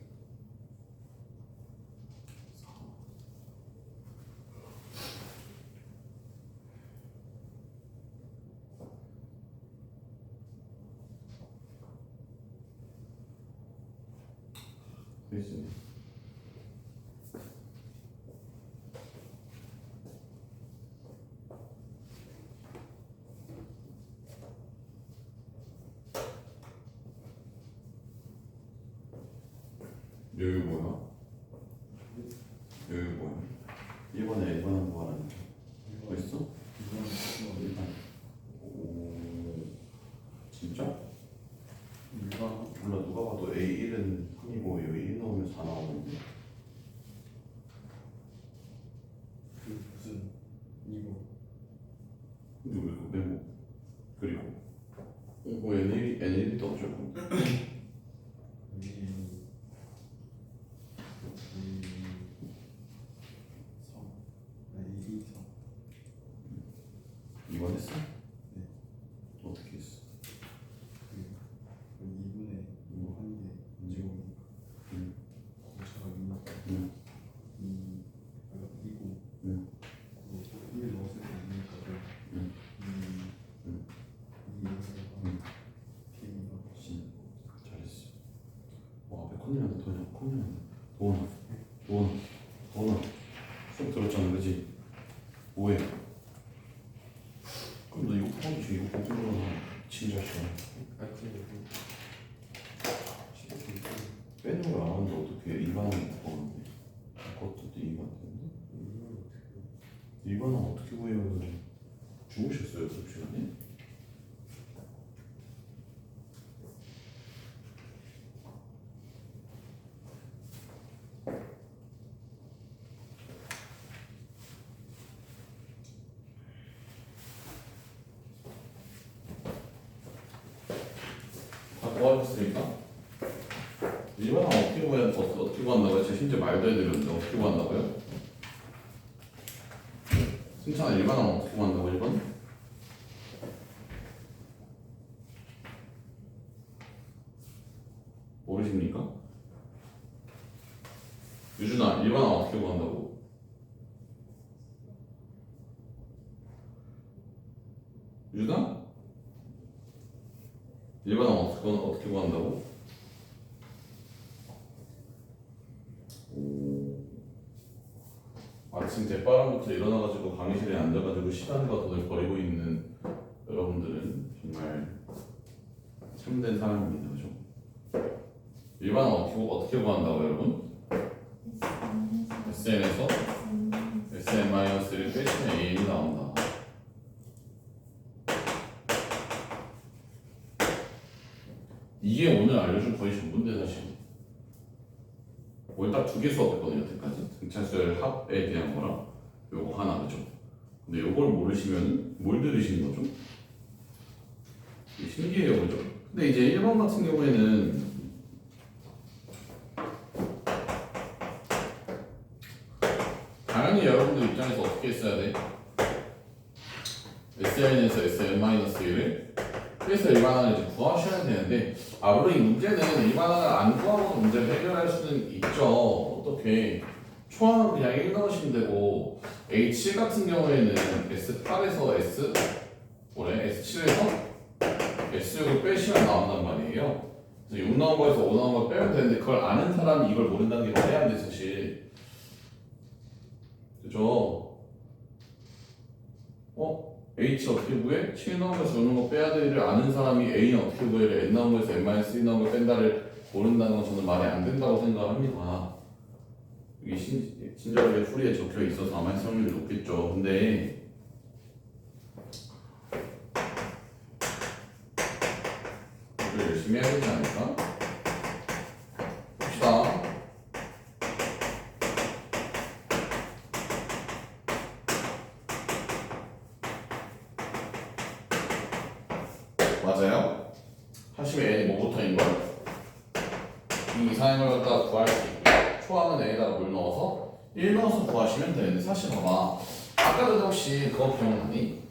되겠습니다. 여기 뭐야? 여기 뭐야? 1번에 1번은 뭐 하는 거야? 뭐 있어? 일반. 오, 진짜? 몰라, 누가 봐도 A1은 뿐이고 여기 1 넣으면 4 나오는데. 그 무슨 이거 근데 왜 그 메모? 그리고 뭐 N1이 떠줘. 이번 했어? 네. 어떻게 했어? 2분의 이거 한개 제곱이니까 공차가 있으니까 응. 2고 응. 1 넣었을 때 있으니까 응. 2 넣었을 때 D가 잘했어. 와, 앞에 콘이란다, 콘이란다. 도원아. 수업 들었잖아, 그지? 뭐해? 그럼 너 이거 포함이 지 이거 보고 들어가. 진짜 싫어. 빼는 걸 안 하는데 어떻게 해? 이거는 어떻게 구해요? 주무셨어요 수업 시간에? 다 구하셨으니까 이거는 어떻게 구한다고요? 제가 심지어 말도 해드렸는데 어떻게 구한다고요? 승찬아 1번 하면 어떻게 구한다고 1번? 모르십니까? 유준아 1번 하면 어떻게 구한다고? 유준아? 1번 하면 어떻게 구한다고? 아침 대바람부터 일어나가지고 강의실에 앉아가지고 시간과 돈을 버리고 있는 여러분들은 정말 참된 사람입니다, 그죠? 일반은 어떻게 구한다고 여러분? SN에서 SN-1를 빼시면 A이 나온다. 이게 오늘 알려준 거의 전부인데 사실 오늘 딱 2개 수업했거든요 여태까지. 등차수열 합에 대한 거랑 요거 하나, 그죠? 근데 요걸 모르시면 뭘 들으시는 거죠? 이게 신기해요, 그죠? 근데 이제 1번 같은 경우에는 당연히 여러분들 입장에서 어떻게 했어야 돼? SN에서 SN-1을 그래서 일반항을 이제 구하셔야 되는데 물론 이 문제는 일반항을 안 구하고도 문제를 해결할 수는 있죠. 어떻게 초항은 그냥 1 넣으시면 되고 H 같은 경우에는 S8에서 S7에서 S6을 빼시면 나온단 말이에요. 그래서 6 나온 거에서 5 나온 걸 빼면 되는데 그걸 아는 사람이 이걸 모른다는 게 말이 안 돼 사실. 그죠? H 어떻게 구해? 7 나온 거에서 6 나온 거 빼야 되를 아는 사람이 A는 어떻게 구해를 N 나온 거에서 N-1 나온 걸 뺀다를 모른다는 건 저는 말이 안 된다고 생각합니다. 이게 친절하게 풀이에 적혀 있어서 아마 해석률이 높겠죠. 근데 이걸 열심히 해야 되지 않을까? 봅시다. 맞아요? 하시면 N이 뭐부터인 걸? 이 이상의 걸 갖다가 구할 수 있고 초항은 N에다가 물 넣어서 1 넣어서 구하시면 되는데 사실 봐봐 아까 전에 혹시 그거 기억나니?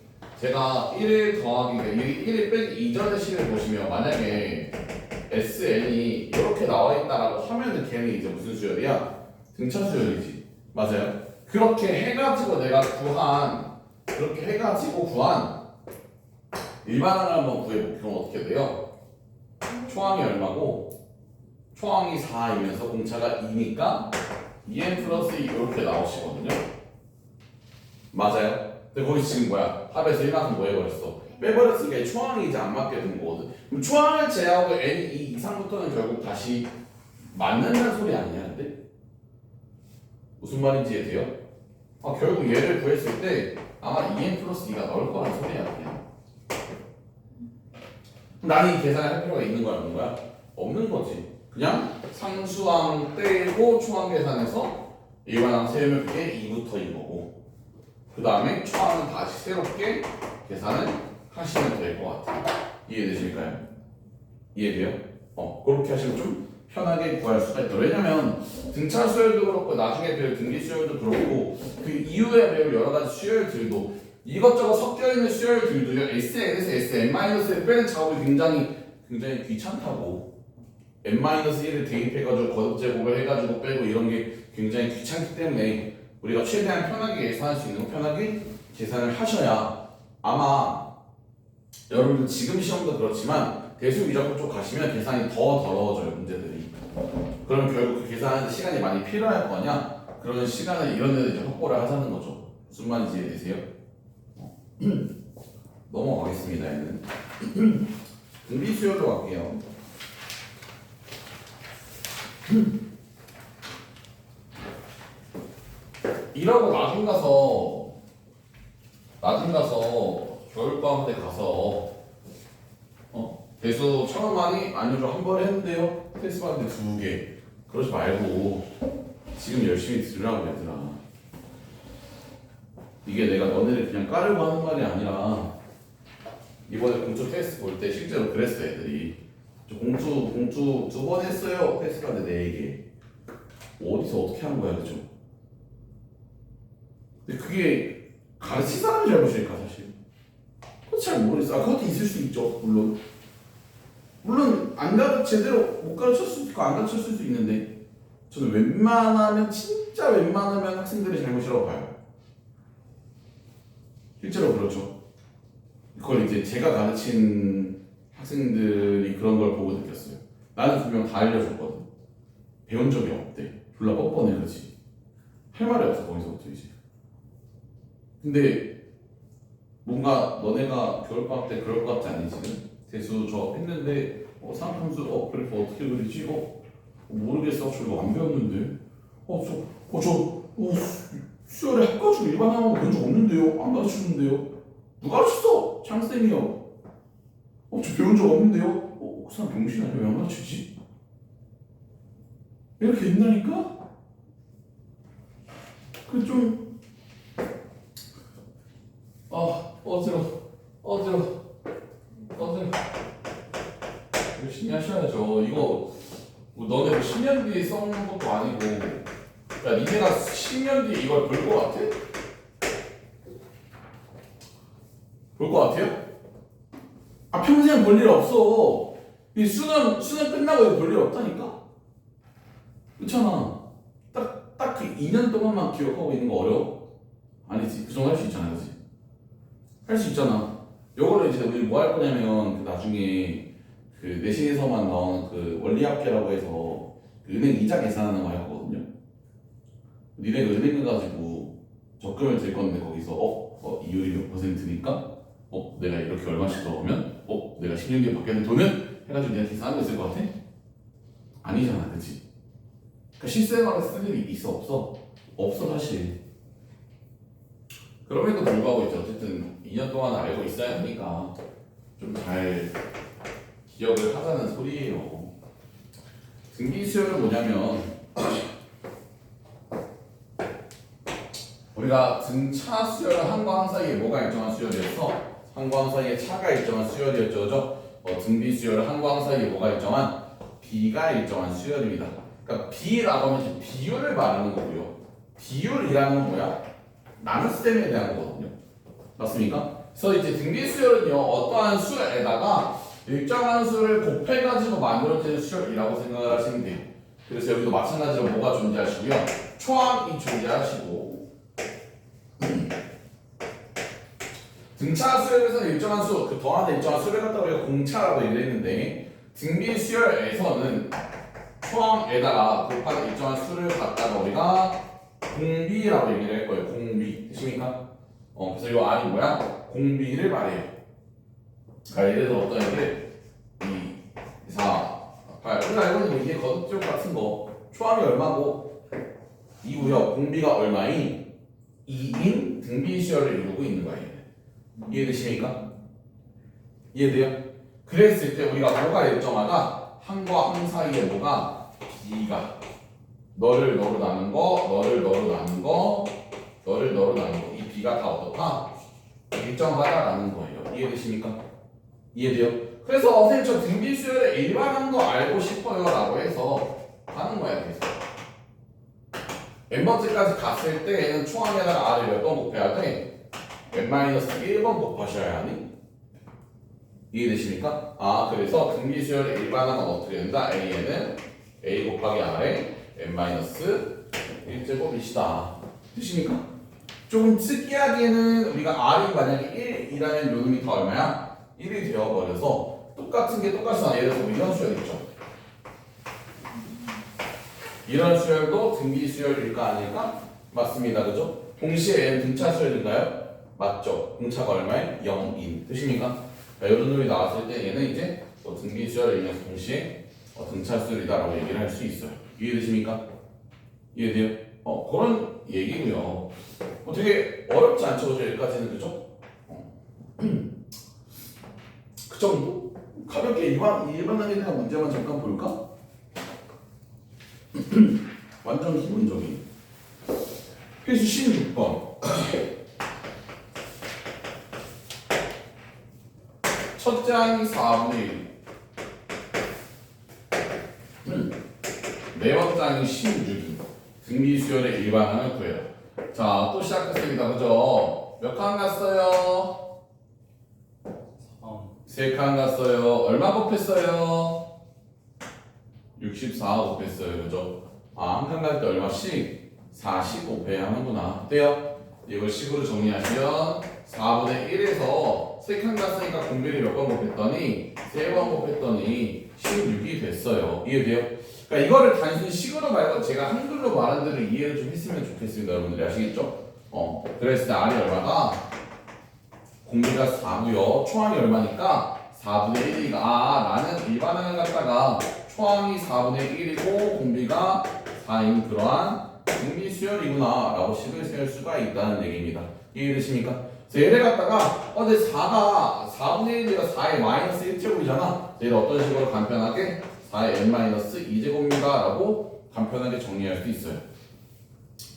제가 1 더하기 1 빼기 이전의 식을 보시면 만약에 SN이 이렇게 나와 있다라고 하면은 걔는 이제 무슨 수열이야? 등차 수열이지. 맞아요? 그렇게 해가지고 구한 일반항을 한번 구해볼게요. 그럼 어떻게 돼요? 초항이 얼마고? 초항이 4이면서 공차가 2니까 2n 플러스 2 이렇게 나오시거든요. 맞아요? 근데 거기 지금 뭐야? 합에서 1만큼 뭐 해버렸어? 빼버렸으니까 초항이 이제 안 맞게 된 거거든. 그럼 초항을 제하고 n 2 이상부터는 결국 다시 맞는다는 소리 아니냐 근데? 무슨 말인지 이해돼요? 결국 얘를 구했을 때 아마 2n 플러스 2가 나올 거란 소리야 그냥. 나는 이 계산을 할 필요가 있는 거야 없는 거야? 없는 거지. 그냥 상수항 떼고 초항 계산해서 일반항 세우면 그게 2부터인 거고 그 다음에 초항은 다시 새롭게 계산을 하시면 될 것 같아요. 이해되실까요? 이해돼요? 그렇게 하시면 좀 편하게 구할 수가 있다. 왜냐면 등차 수열도 그렇고 나중에 배울 등기 수열도 그렇고 그 이후에 배울 여러 가지 수열들도 이것저것 섞여 있는 수열들도요. SN에서 SN-을 빼는 작업이 굉장히 귀찮다고. N-1을 대입해가지고 거듭 제곱을 해가지고 빼고 이런 게 굉장히 귀찮기 때문에 우리가 최대한 편하게 계산할 수 있는 거 편하게 계산을 하셔야 아마 여러분들 지금 시험도 그렇지만 대수 미적분 쪽 가시면 계산이 더 더러워져요 문제들이. 그러면 결국 그 계산하는데 시간이 많이 필요할 거냐? 그런 시간을 이런 데서 이제 확보를 하자는 거죠. 무슨 말인지 이해되세요? 넘어가겠습니다. 얘는 등비 수열로 갈게요. 이러고 나중 가서 나중 가서 겨울방학 때 가서 대수 처음 많이 아니죠 한 번에 했는데요 테스트 받는데 2개 그러지 말고 지금 열심히 들으라고 얘들아. 이게 내가 너네를 그냥 까려고 하는 말이 아니라 이번에 공투 테스트 볼 때 실제로 그랬어 애들이. 저 공투 2번 했어요 테스트 받는데 4개 어디서 어떻게 한 거야 그죠? 근데 그게 가르친 사람이 잘못일까 사실? 그거 잘 모르겠어. 아 그것도 있을 수 있죠 물론 안 제대로 못 가르쳤을 수도 있고 안 가르쳤을 수도 있는데 저는 웬만하면 진짜 웬만하면 학생들의 잘못이라고 봐요. 실제로 그렇죠. 그걸 이제 제가 가르친 학생들이 그런 걸 보고 느꼈어요. 나는 분명 다 알려줬거든. 배운 적이 없대. 졸라 뻔뻔해 그렇지. 할 말이 없어 거기서부터 이제. 근데 뭔가 너네가 겨울방학 때 그럴 것 같지 않니 지금? 대수 저 했는데 삼함수 그래서 어떻게 그리지? 모르겠어. 저 이거 안 배웠는데. 수열에 학과중 일반 항목 배운 적 없는데요. 안 가르치는데요. 누가 가르쳤어? 창쌤이요. 저 배운 적 없는데요. 그 사람 병신 아니야? 왜 안 가르치지? 이렇게 된다니까? 그 좀 어지러워. 열심히 하셔야죠. 이거 너네 뭐 10년 뒤에 써먹는 것도 아니고 야 니네가 10년 뒤에 이걸 볼 것 같아? 볼 것 같아요? 아 평생 볼 일 없어. 이 수능 끝나고 이거 볼 일 없다니까? 그렇잖아. 딱 그 2년 동안만 기억하고 있는 거 어려워? 아니지. 그 정도 할 수 있잖아 그치? 할 수 있잖아. 요거를 이제 우리 뭐 할 거냐면 그 나중에 그 내신에서만 나오는 그 원리합계라고 해서 그 은행 이자 계산하는 거 할 거거든요. 니네가 은행 가가지고 적금을 들 건데 거기서 이율이 몇 %니까 내가 이렇게 얼마씩 들어오면 내가 10년 뒤에 받게 된 돈은 해가지고 니가 계산하고 있을 것 같아? 아니잖아 그치? 그러니까 실생활에서 쓸 일이 있어 없어? 없어 사실. 그럼에도 불구하고 이제 어쨌든 2년 동안 알고 있어야 하니까 좀 잘 기억을 하자는 소리예요. 등기수열은 뭐냐면 우리가 등차 수열은 항과 항 사이에 뭐가 일정한 수열이었어? 항과 항 사이에 차가 일정한 수열이었죠. 그죠? 등비수열은 항과 항 사이에 뭐가 일정한? 비가 일정한 수열입니다. 그러니까 비라고 하면 이제 비율을 말하는 거고요. 비율이라는 건 뭐야? 나눗셈에 대한 거거든요. 맞습니까? 그래서 이제 등비수열은요 어떠한 수에다가 일정한 수를 곱해가지고 만들어지는 수열이라고 생각을 하시면 돼요. 그래서 여기도 마찬가지로 뭐가 존재하시고요. 초항이 존재하시고 등차 수열에서는 일정한 수, 그 더하는 일정한 수를 갖다가 우리가 공차라고 얘기를 했는데 등비수열에서는 초항에다가 곱하는 일정한 수를 갖다가 우리가 공비라고 얘기를 할 거예요. 공비. 되십니까? 그래서 이 R이 뭐야? 공비를 말해요. 그러니까 예를 들어 어떤 애들 2, 4, 8 우리가 알고 있는 이게 거듭적 같은 거 초항이 얼마고 2고요. 공비가 얼마인 2인 등비수열을 이루고 있는 거예요. 이해되십니까? 이해돼요? 그랬을 때 우리가 뭐가 일정하다? 항과 항 사이에 뭐가? B가 너를 너로 나눈 거, 너를 너로 나눈 거, 너를 너로 나눈 거. 이 B가 다 어떻다? 일정하다라는 거예요. 이해되십니까? 이해돼요? 그래서 선생님 저 등비수열의 일반한 거 알고 싶어요 라고 해서 하는 거야. 그래서 n번째까지 갔을 때 얘는 초항에다가 R을 몇 번 곱해야 돼? n-1번 곱하셔야 하니? 이해되십니까? 그래서 등비수열의 일반한 건 어떻게 된다? A에는 A 곱하기 R에 n-1제곱이시다. 되십니까? 조금 특이하게는 우리가 R이 만약에 1이라면 요놈이 더 얼마야? 1이 되어버려서 똑같은 게 똑같이 나와. 예를 들어서 이런 수열 있죠? 이런 수열도 등비수열일까 아닐까? 맞습니다. 그죠? 동시에 얘는 등차 수열인가요? 맞죠? 등차가 얼마에? 0인. 되십니까? 이런 놈이 나왔을 때 얘는 이제 등비수열을 이면서 동시에 등차 수열이다 라고 얘기를 할 수 있어요. 이해되십니까? 이해돼요? 그런 얘기고요. 되게 어렵지 않죠, 그죠? 여기까지는 그죠? 그 정도? 가볍게 일반적인 그냥 문제만 잠깐 볼까? 완전 기본적인. 필수 16번. 첫째 항이 4분의 1. 네 번째 항이 16이. 등비수열의 일반항을 구해요. 자, 또 시작했습니다. 그죠? 몇 칸 갔어요? 3칸 갔어요. 얼마 곱했어요? 64 곱했어요. 그죠? 한 칸 갈 때 얼마씩? 40 곱해야 하는구나. 돼요? 이걸 식으로 정리하시면 4분의 1에서 3칸 갔으니까 공비를 몇 번 곱했더니 3번 곱했더니 16이 됐어요. 이해돼요? 그러니까 이거를 단순히 식으로 말고 제가 한글로 말한 대로 이해를 좀 했으면 좋겠습니다. 여러분들이 아시겠죠? 그랬을 때 R이 얼마가? 공비가 4고요. 초항이 얼마니까? 4분의 1이니까 나는 일반항을 갖다가 초항이 4분의 1이고 공비가 4인 그러한 등비 수열이구나 라고 식을 세울 수가 있다는 얘기입니다. 이해되십니까? 얘를 갖다가 근데 4가 4분의 1이가 4의 마이너스 1제곱이잖아. 얘를 어떤 식으로 간편하게 4의 n 마이너스 2제곱입니다 라고 간편하게 정리할 수 있어요.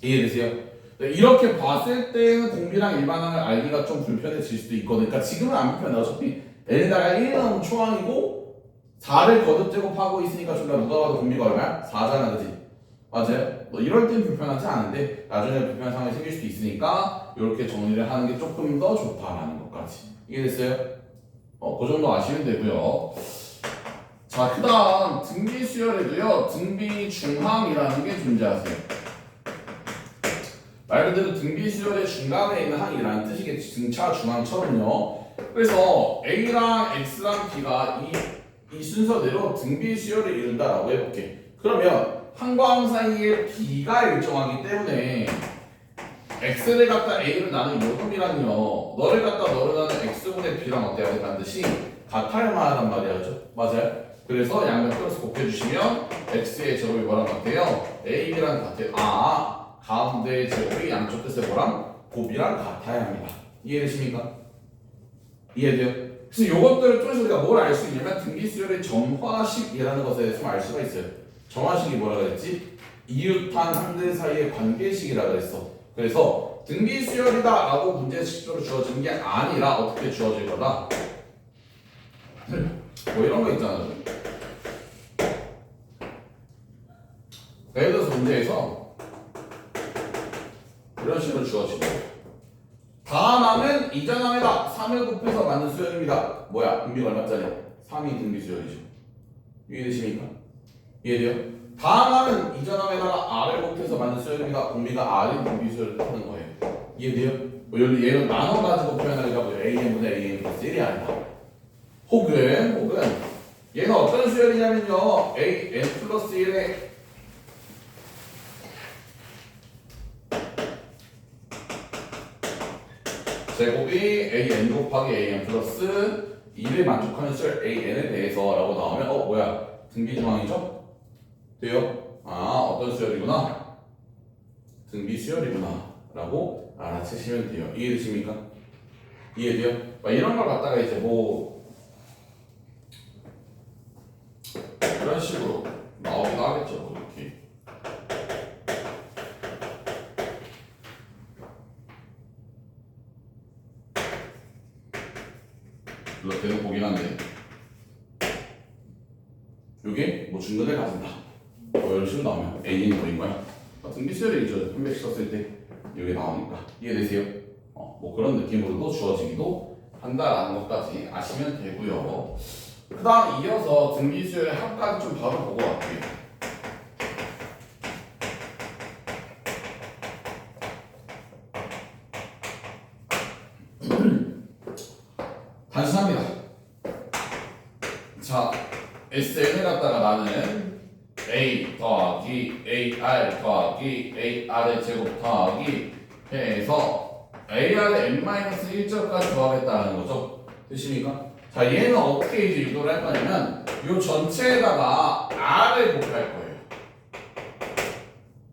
이해되세요? 이렇게 봤을 때는 공비랑 일반항을 알기가 좀 불편해질 수도 있거든. 그러니까 지금은 안 불편해. 어차피 n에다가 1이 나오면 초항이고 4를 거듭 제곱하고 있으니까 누가 봐도 공비가 얼마야? 4잖아, 그지? 맞아요? 이럴 땐 불편하지 않은데 나중에 불편한 상황이 생길 수도 있으니까 이렇게 정리를 하는 게 조금 더 좋다라는 것까지. 이해됐어요? 그 정도 아시면 되고요. 자, 그 다음 등비 수열에도요 등비 중항이라는 게 존재하세요. 말 그대로 등비 수열의 중간에 있는 항이라는 뜻이겠지. 등차 중항처럼요. 그래서 A랑 X랑 B가 이 순서대로 등비 수열을 이룬다라고 해볼게. 그러면 항과 항 사이에 B가 일정하기 때문에 X를 갖다 A를 나눈 요금이랑요 너를 갖다 너를 나눈 X분의 B랑 어때야 돼? 반드시 같아야만 하단 말이죠. 맞아요? 그래서 양변 플러스 곱해주시면 X의 제곱이 뭐랑 같아요? AB랑 같아요. 가운데 제곱이 양쪽 끝에 뭐랑? 곱이랑 같아야 합니다. 이해되십니까? 이해돼요? 그래서 요것들을 통해서 우리가 뭘 알 수 있냐면 등비수열의 점화식이라는 것에 대해서 알 수가 있어요. 점화식이 뭐라 그랬지? 이웃한 항들 사이의 관계식이라 그랬어. 그래서 등비수열이다 라고 문제식적으로 주어지는 게 아니라 어떻게 주어질 거다? 뭐 이런 거 있잖아. 예를 들어서 문제에서 이런 식으로 주어지고 다함하면 이전함에다 3을 곱해서 만든 수열입니다. 뭐야? 등비가 얼마짜리? 3이 등비 수열이죠. 이해되십니까? 이해돼요? 다함하면 이전함에다가 R을 곱해서 만든 수열입니다. 공비가 R인 등비 수열을 뜻하는 거예요. 이해돼요? 얘는 나눠가지고 표현하기가 뭐 AN분의 AN 플러스 1이 아니다. 혹은 얘는 어떤 수열이냐면요 AN 플러스 1의 제곱이 AN 곱하기 AN 플러스 2를 만족하는 수열 AN에 대해서 라고 나오면 뭐야? 등비중항이죠? 돼요? 어떤 수열이구나? 등비 수열이구나 라고 알아채시면 돼요. 이해되십니까? 이해돼요? 이런 걸 갖다가 이제 이런 식으로 나오기도 하겠죠. 그렇게. 물론 계속 보긴 한데 요게 중근을 가진다. 이런 식으로 나오면 A는 뭐인 거야? 등비 수열이죠. 한 배씩 썼을 때 요게 나오니까. 이해되세요? 그런 느낌으로도 주어지기도 한다라는 것까지 아시면 되고요. 그 다음 이어서 등비 수열의 합까지 좀 바로 보고 갈게요. 단순합니다. 자, SN을 갖다가 나는 A 더하기 AR 더하기 AR의 제곱 더하기 해서 AR의 n-1절까지 더하겠다는 거죠. 되십니까? 자, 얘는 어떻게 이제 유도를 할 거냐면 이 전체에다가 R을 곱할 거예요.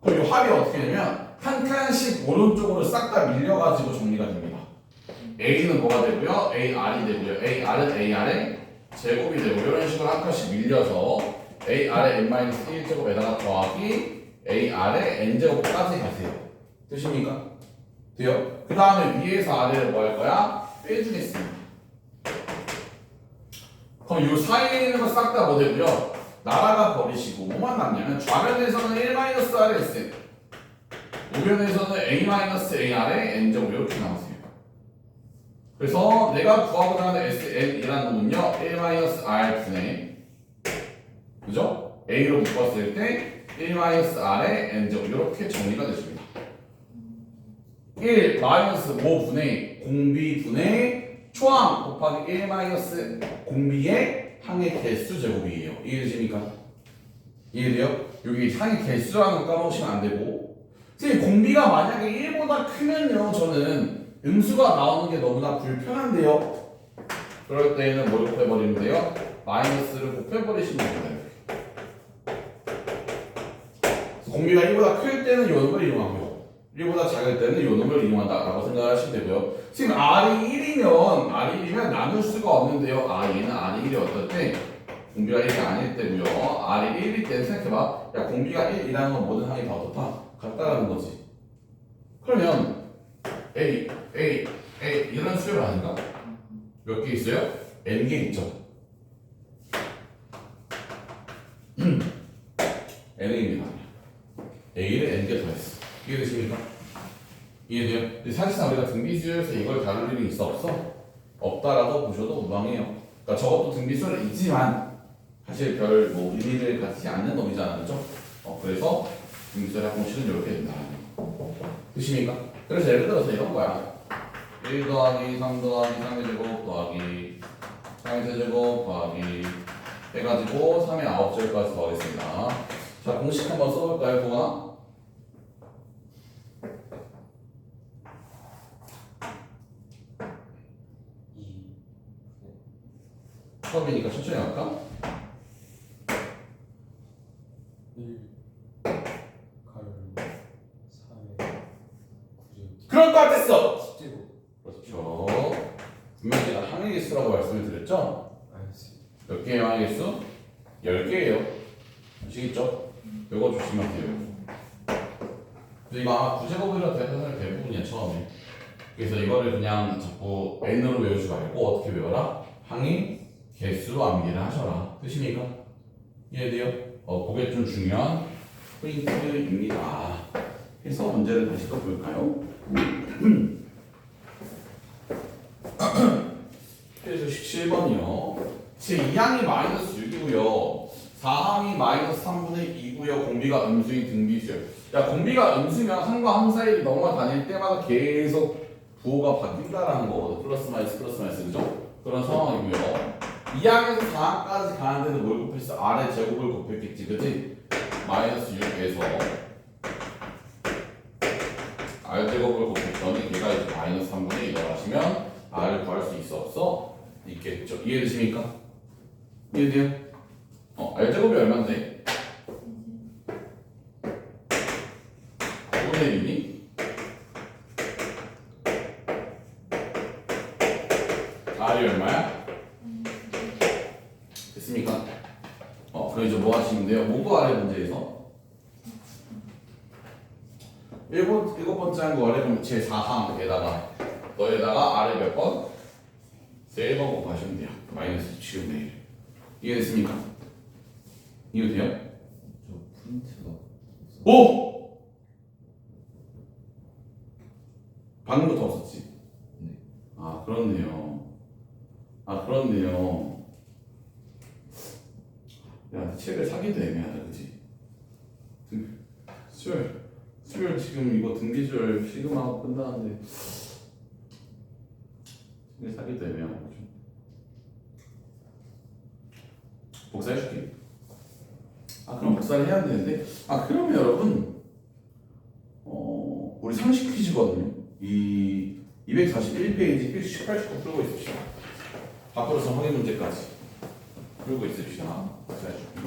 그럼 이 합이 어떻게 되냐면 한 칸씩 오른쪽으로 싹 다 밀려가지고 정리가 됩니다. A는 뭐가 되고요? AR이 되고요. AR은 AR의 제곱이 되고 이런 식으로 한 칸씩 밀려서 AR의 n-1제곱에다가 더하기 AR의 n제곱까지 가세요. 되십니까? 돼요? 그 다음에 위에서 아래를 뭐 할 거야? 빼주겠습니다. 그럼 이 사이에 있는 거 싹 다 뭐 되고요? 나라가 버리시고 뭐만 남냐면 좌변에서는 1-RS 우변에서는 A-AR의 n제곱 이렇게 나오세요. 그래서 내가 구하고자 하는 SN이라는 놈은요 1-R 그죠? A로 묶었을 때 1-R의 n제곱 이렇게 정리가 되십니다. 1-5분의 공비분의 초항 곱하기 1-공비의 항의 개수 제곱이에요. 이해되십니까? 이해돼요? 여기 항의 개수라는 거 까먹으시면 안 되고 선생님 공비가 만약에 1보다 크면요 저는 음수가 나오는 게 너무나 불편한데요. 그럴 때는 뭘 곱해버리면 돼요? 마이너스를 곱해버리시면 됩니다. 공비가 1보다 클 때는 요 놈을 이용하고요. 1보다 작을 때는 요 놈을 이용한다라고 생각하시면 되고요. 지금 R이 1이면 나눌 수가 없는데요. 얘는 R이 1이 어떨 때? 공비가 1이 아닐 때고요. R이 1일 때 생각해봐. 야 공비가 1이라는 건 모든 항이 다 어떻다? 같다라는 거지. 그러면 A 이런 수열 아닌가? 몇 개 있어요? N개 있죠. N입니다. A를 N개 더했어. 이해되십니까? 이해돼요? 근데 사실상 우리가 등비수열에서 이걸 다룰 일이 있어 없어? 없다라고 보셔도 무방해요. 그러니까 저것도 등비수열은 있지만 사실 별 뭐 의미를 갖지 않는 놈이잖아, 그렇죠? 그래서 등비수열 공식은 이렇게 된다는 거. 되십니까? 그래서 예를 들어서 이런 거야. 1 더하기 3 더하기 3의 제곱 더하기 3의 세제곱 더하기 해가지고 3의 9제곱까지 더하겠습니다. 자, 공식 한번 써볼까요, 동아? 처음이니까 천천히 할까? 1 가를 3에 9제곱 그럴 것 같았어! 10제곱 그렇죠. 분명히 제가 항의 개수라고 말씀을 드렸죠? 알겠습니다. 몇 개의 항의 개수? 10개예요. 아시겠죠? 이거 조심하세요. 근데 이거 아마 9제곱이라 대부분이 대부분이야 처음에. 그래서 이거를 그냥 자꾸 n으로 외우지 말고 어떻게 외워라? 항의 개수로 암기를 하셔라. 되십니까? 이해돼요? 그게 좀 중요한 포인트입니다. 해서 문제를 다시 또 볼까요? 그래서 17번이요. 제2항이 마이너스 6이고요. 4항이 마이너스 3분의 2고요. 공비가 음수인 등비수요. 야, 공비가 음수면 항과 항 사이를 넘어다닐 때마다 계속 부호가 바뀐다라는 거거든. 플러스 마이너스 그죠? 그런 상황이고요. 2항에서 4항까지 가는데는 뭘 곱했어? R의 제곱을 곱했겠지, 그치? 마이너스 6에서 R 제곱을 곱했더니 얘가 이제 마이너스 3분의 2를 하시면 R을 구할 수 있어 없어? 있겠죠. 이해되십니까? 이해돼요? R 제곱이 얼마인데? 5분의 1이니? R이 얼마야? 됐습니까? 그럼 이제 뭐 하시면 돼요? 모두 아래 문제에서 일곱 번째 한 거 아래 그럼 제 4항에다가 너에다가 아래 몇 번? 3번 곱하시면 돼요. 마이너스 7분의 1. 이해됐습니까? 이해돼요? 저 프린트가 오! 방금부터 없었지? 네. 그렇네요. 야, 책을 사기도 애매하다, 그치? 수열 지금 이거 등기줄 시그마하고 끝나는데 책을 사기도 애매하고 좀 복사해줄게. 그럼 복사를 해야 되는데 그러면 여러분 우리 상식 퀴즈거든요. 이 241페이지 필수 18초 풀고 있읍시다. 밖으로서 확인 문제까지 풀고 있읍시다. 복사해줄게.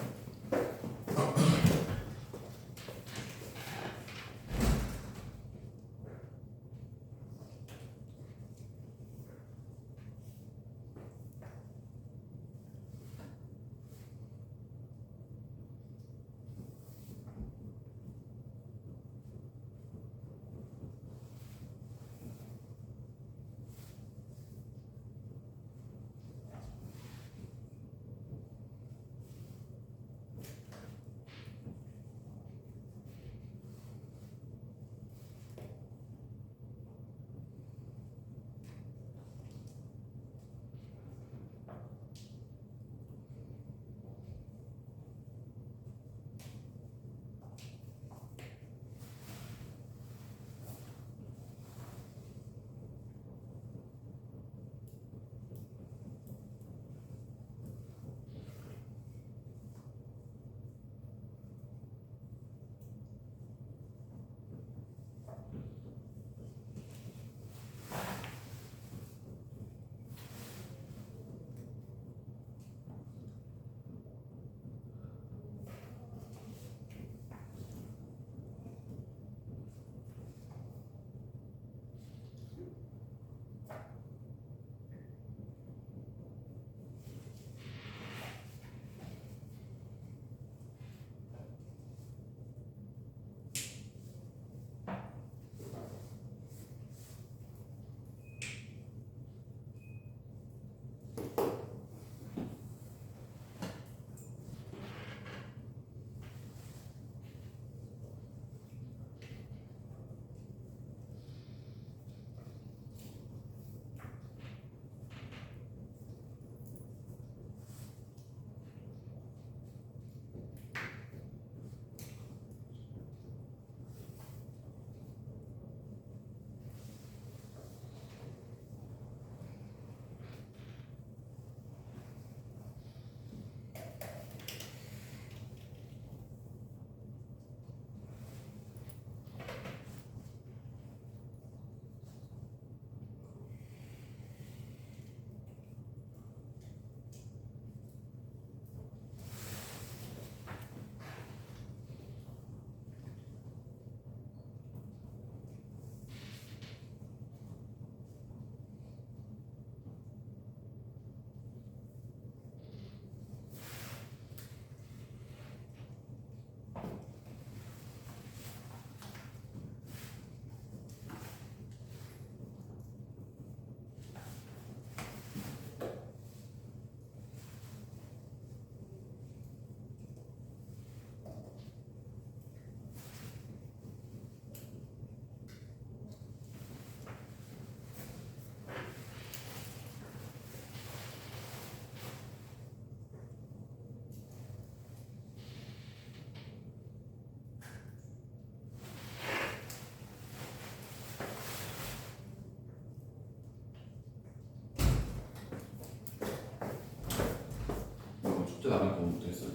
나갈 거부터 했어요.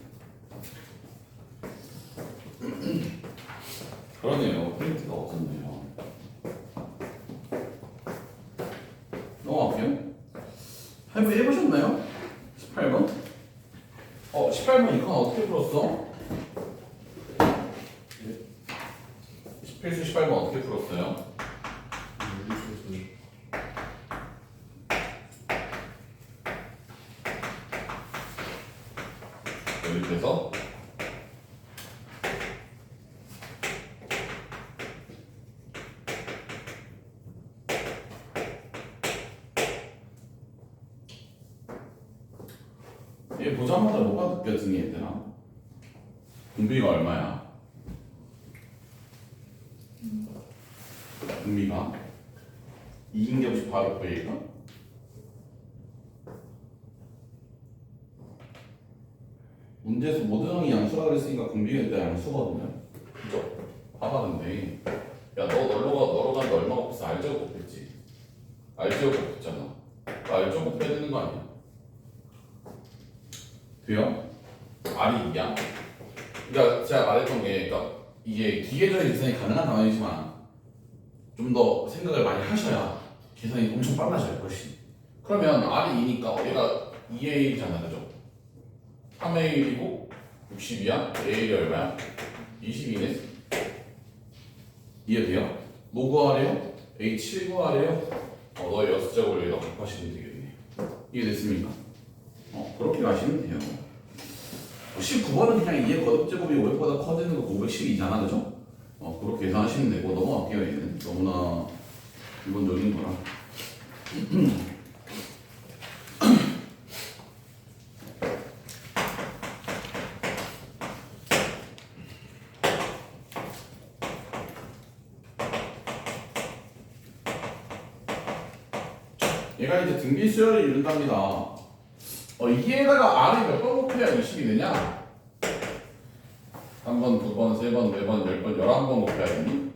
그러네요. 프린트가 없었네요. 넘어갈게요. 할부 해보셨나요? 18번? 18번 이건 어떻게 풀었어? 18수 18번 어떻게 풀었어요? 여기서 얘 보자마자 뭐가 느껴지니 얘들아? 분비가 얼마야? 분비가 2인 게 없이 바로 보일까? 문제에서 모든 항이 양수라 그랬으니까 분비가 일단 양수거든요. 그죠? 봐봐 근데 야 너 너로 가는데 얼마가 곱했어? R제곱 곱했지? R제곱 곱했잖아. R제곱 곱해야 되는 거 아니야? 돼요? R이 2야? 그러니까 제가 말했던 게 그러니까 이게 기계적인 계산이 가능한 단어이지만 좀 더 생각을 많이 하셔야 계산이 엄청 빨라져요 훨씬. 그러면 R이 2니까 얘가 2의 1이잖아 그죠? 3의 1이고 62야? A이 얼마야? 22네? 이해돼요? 뭐 구하래요? A 7 구하래요? 너의 6제곱을 여기다 곱하시면 되겠네. 이해됐습니까? 그렇게 가시면 돼요. 19번은 그냥 2의 거듭제곱이 500보다 커지는 거 512잖아 그죠? 그렇게 계산하시면 되고 넘어갈게요 얘는 너무나 기본적인 거라. 얘가 이제 등비 수열을 이룬답니다. 이에다가 R이 몇 번 곱해야 20이 되냐? 한 번, 두 번, 세 번, 네 번, 10번, 11번 곱해야겠니?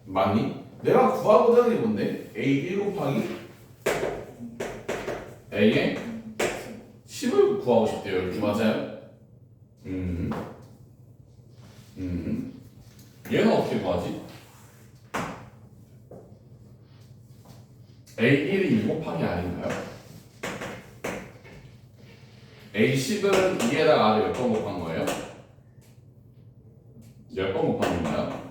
맞니? 내가 구하고자 하는 게 뭔데? A 1 곱하기 A의 10을 구하고 싶대요. 이렇게 맞아요? 얘는 어떻게 구하지? A1이 2 곱하기 R인가요? A10은 2에다가 R을 몇 번 곱한 거예요? 10번 곱한 건가요?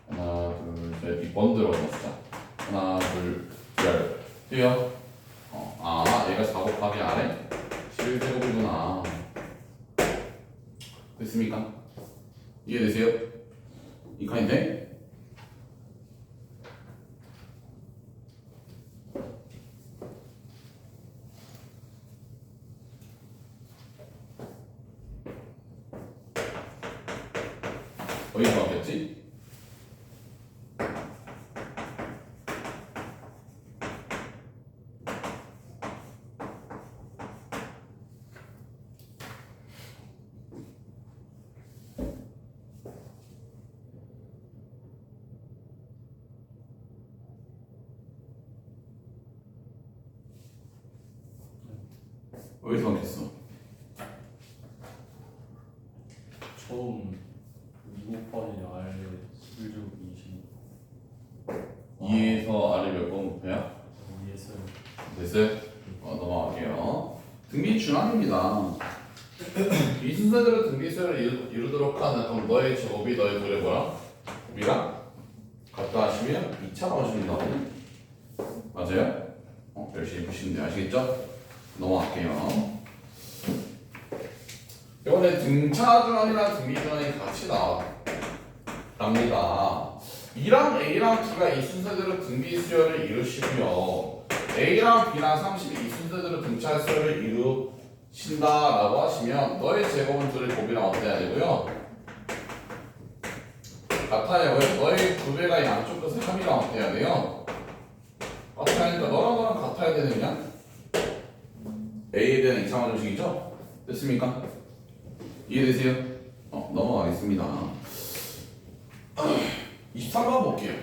하나, 둘, 셋, 이 번 들어갔어. 하나, 둘, 10. 돼요? 얘가 4 곱하기 R에 11제곱이구나. 됐습니까? 이해되세요? 이 칸인데? 어디서 나왔겠지? 어디서 나왔겠어? 처음 2 곱하기 R 11제곱 20 2에서 R을 몇 번 곱해야? 이해했어요. 됐어요? 넘어갈게요. 등비 준항입니다. 이 순서대로 등비수를 이루도록 하는 그럼 너의 제곱이 너의 둘의 뭐라? 곱이랑 같다 하시면 2차 방식입니다. 맞아요? 열심히 보시면 돼요. 아시겠죠? 넘어갈게요. 이번에 등차 준항이랑 등비 준항이 같이 나옵니다. B랑 A랑 B가 이 순서대로 등비 수열을 이루시고요. A랑 B랑 30이 이 순서대로 등차 수열을 이루신다라고 하시면 너의 제곱은 둘의 곱이랑 어때야 되고요? 같아요. 왜? 너의 두 배가 양쪽 끝에 3이랑 어때야 돼요? 같아야 하니까 너랑 너랑 같아야 되느냐? A에 대한 2차 방정식이죠? 됐습니까? 이해되세요? 넘어가겠습니다. 23번 볼게요.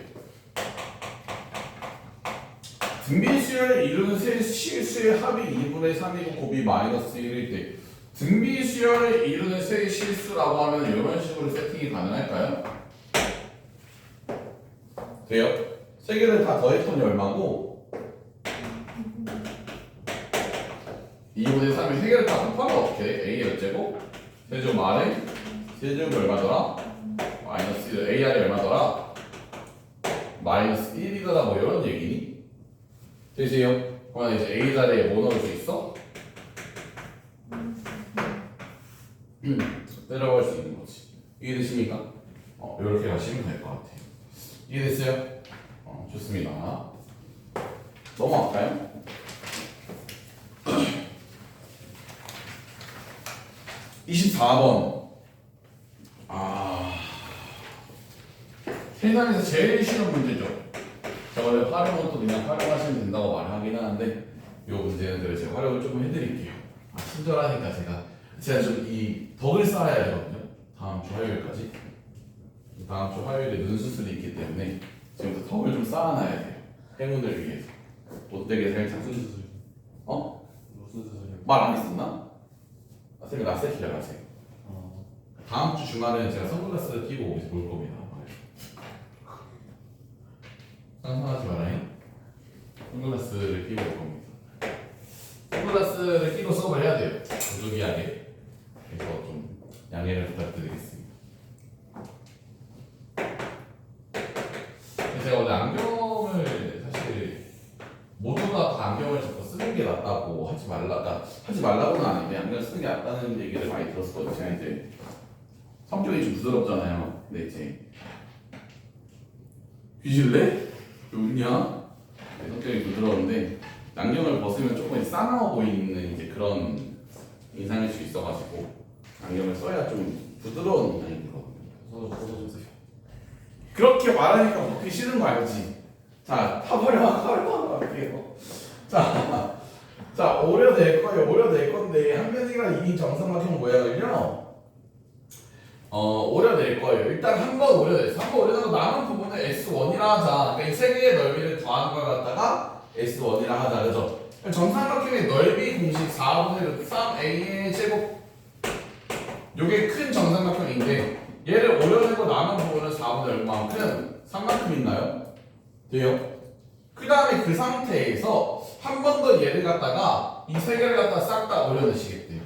등비수열을 이루는 세 실수의 합이 2분의 3이고 곱이 마이너스 1일 때 등비수열을 이루는 세 실수라고 하면 이런 식으로 세팅이 가능할까요? 돼요? 세 개를 다 더했더니 얼마고 2분의 3이 세 개를 다 곱하면 어떻게 돼? A의 제곱 세제곱 R에 세제곱이 얼마더라? 마이너스 1 AR이 얼마더라? 마이너스 1이더라 뭐 이런 얘기니? 되세요? 그러면 이제 A 자리에 뭐 넣을 수 있어? 때려볼 수 있는 거지. 이해되십니까? 이렇게 가시면 될 것 같아요. 이해됐어요? 좋습니다. 넘어갈까요? (24번) 세상에서 제일 쉬운 문제죠. 저걸 활용은 또 그냥 활용하시면 된다고 말하긴 하는데 이 문제는 그래서 제가 활용을 조금 해드릴게요. 친절하니까 제가 좀 이 덕을 쌓아야 되거든요. 다음 주 화요일까지. 다음 주 화요일에 눈수술이 있기 때문에 지금부터 덕을 좀 쌓아놔야 돼요. 행운을 위해서. 못되게 살짝. 무슨 수술? 무슨 수술이요? 말 안 했었나? 쌤이 라섹 키려 라섹. 다음 주 주말에는 제가 선글라스를 끼고 올 겁니다. 상상하지 마라잉. 선글라스를 끼고 올 겁니다. 선글라스를 끼고 수업을 해야 돼요. 부득이하게. 그래서 좀 양해를 부탁드리겠습니다. 제가 원래 안경을 사실 모두가 다 안경을 자꾸 쓰는 게 낫다고 하지 말라고는 아닌데 안경 쓰는 게 낫다는 얘기를 많이 들었었거든요. 제가 이제 성격이 좀 부드럽잖아요. 근데 이제 귀실래? 왜 웃냐? 네, 성격이 부드러운데 안경을 벗으면 조금 싸나워 보이는 이제 그런 인상일 수 있어가지고 안경을 써야 좀 부드러운 인상이 들거든요. 저도 좀 쓰세요. 그렇게 말하니까 먹기 싫은 거 알지? 자, 할게요. 자, 오려낼 거예요. 오려낼 건데 한변이가 이긴 정삼각형 모양을요. 오려낼 거예요. 일단 한 번 오려냈어. 한 번 오려내고 남은 부분을 S1이라 하자. 그러니까 이 세 개의 넓이를 더하는 걸 갖다가 S1이라 하자. 그죠? 정삼각형의 넓이 공식 4분의 3A의 제곱. 요게 큰 정삼각형인데 얘를 오려내고 남은 부분은 4분의 얼마만큼? 3만큼 있나요? 돼요? 그 다음에 그 상태에서 한 번 더 얘를 갖다가 이 세 개를 갖다가 싹 다 오려내시겠대요.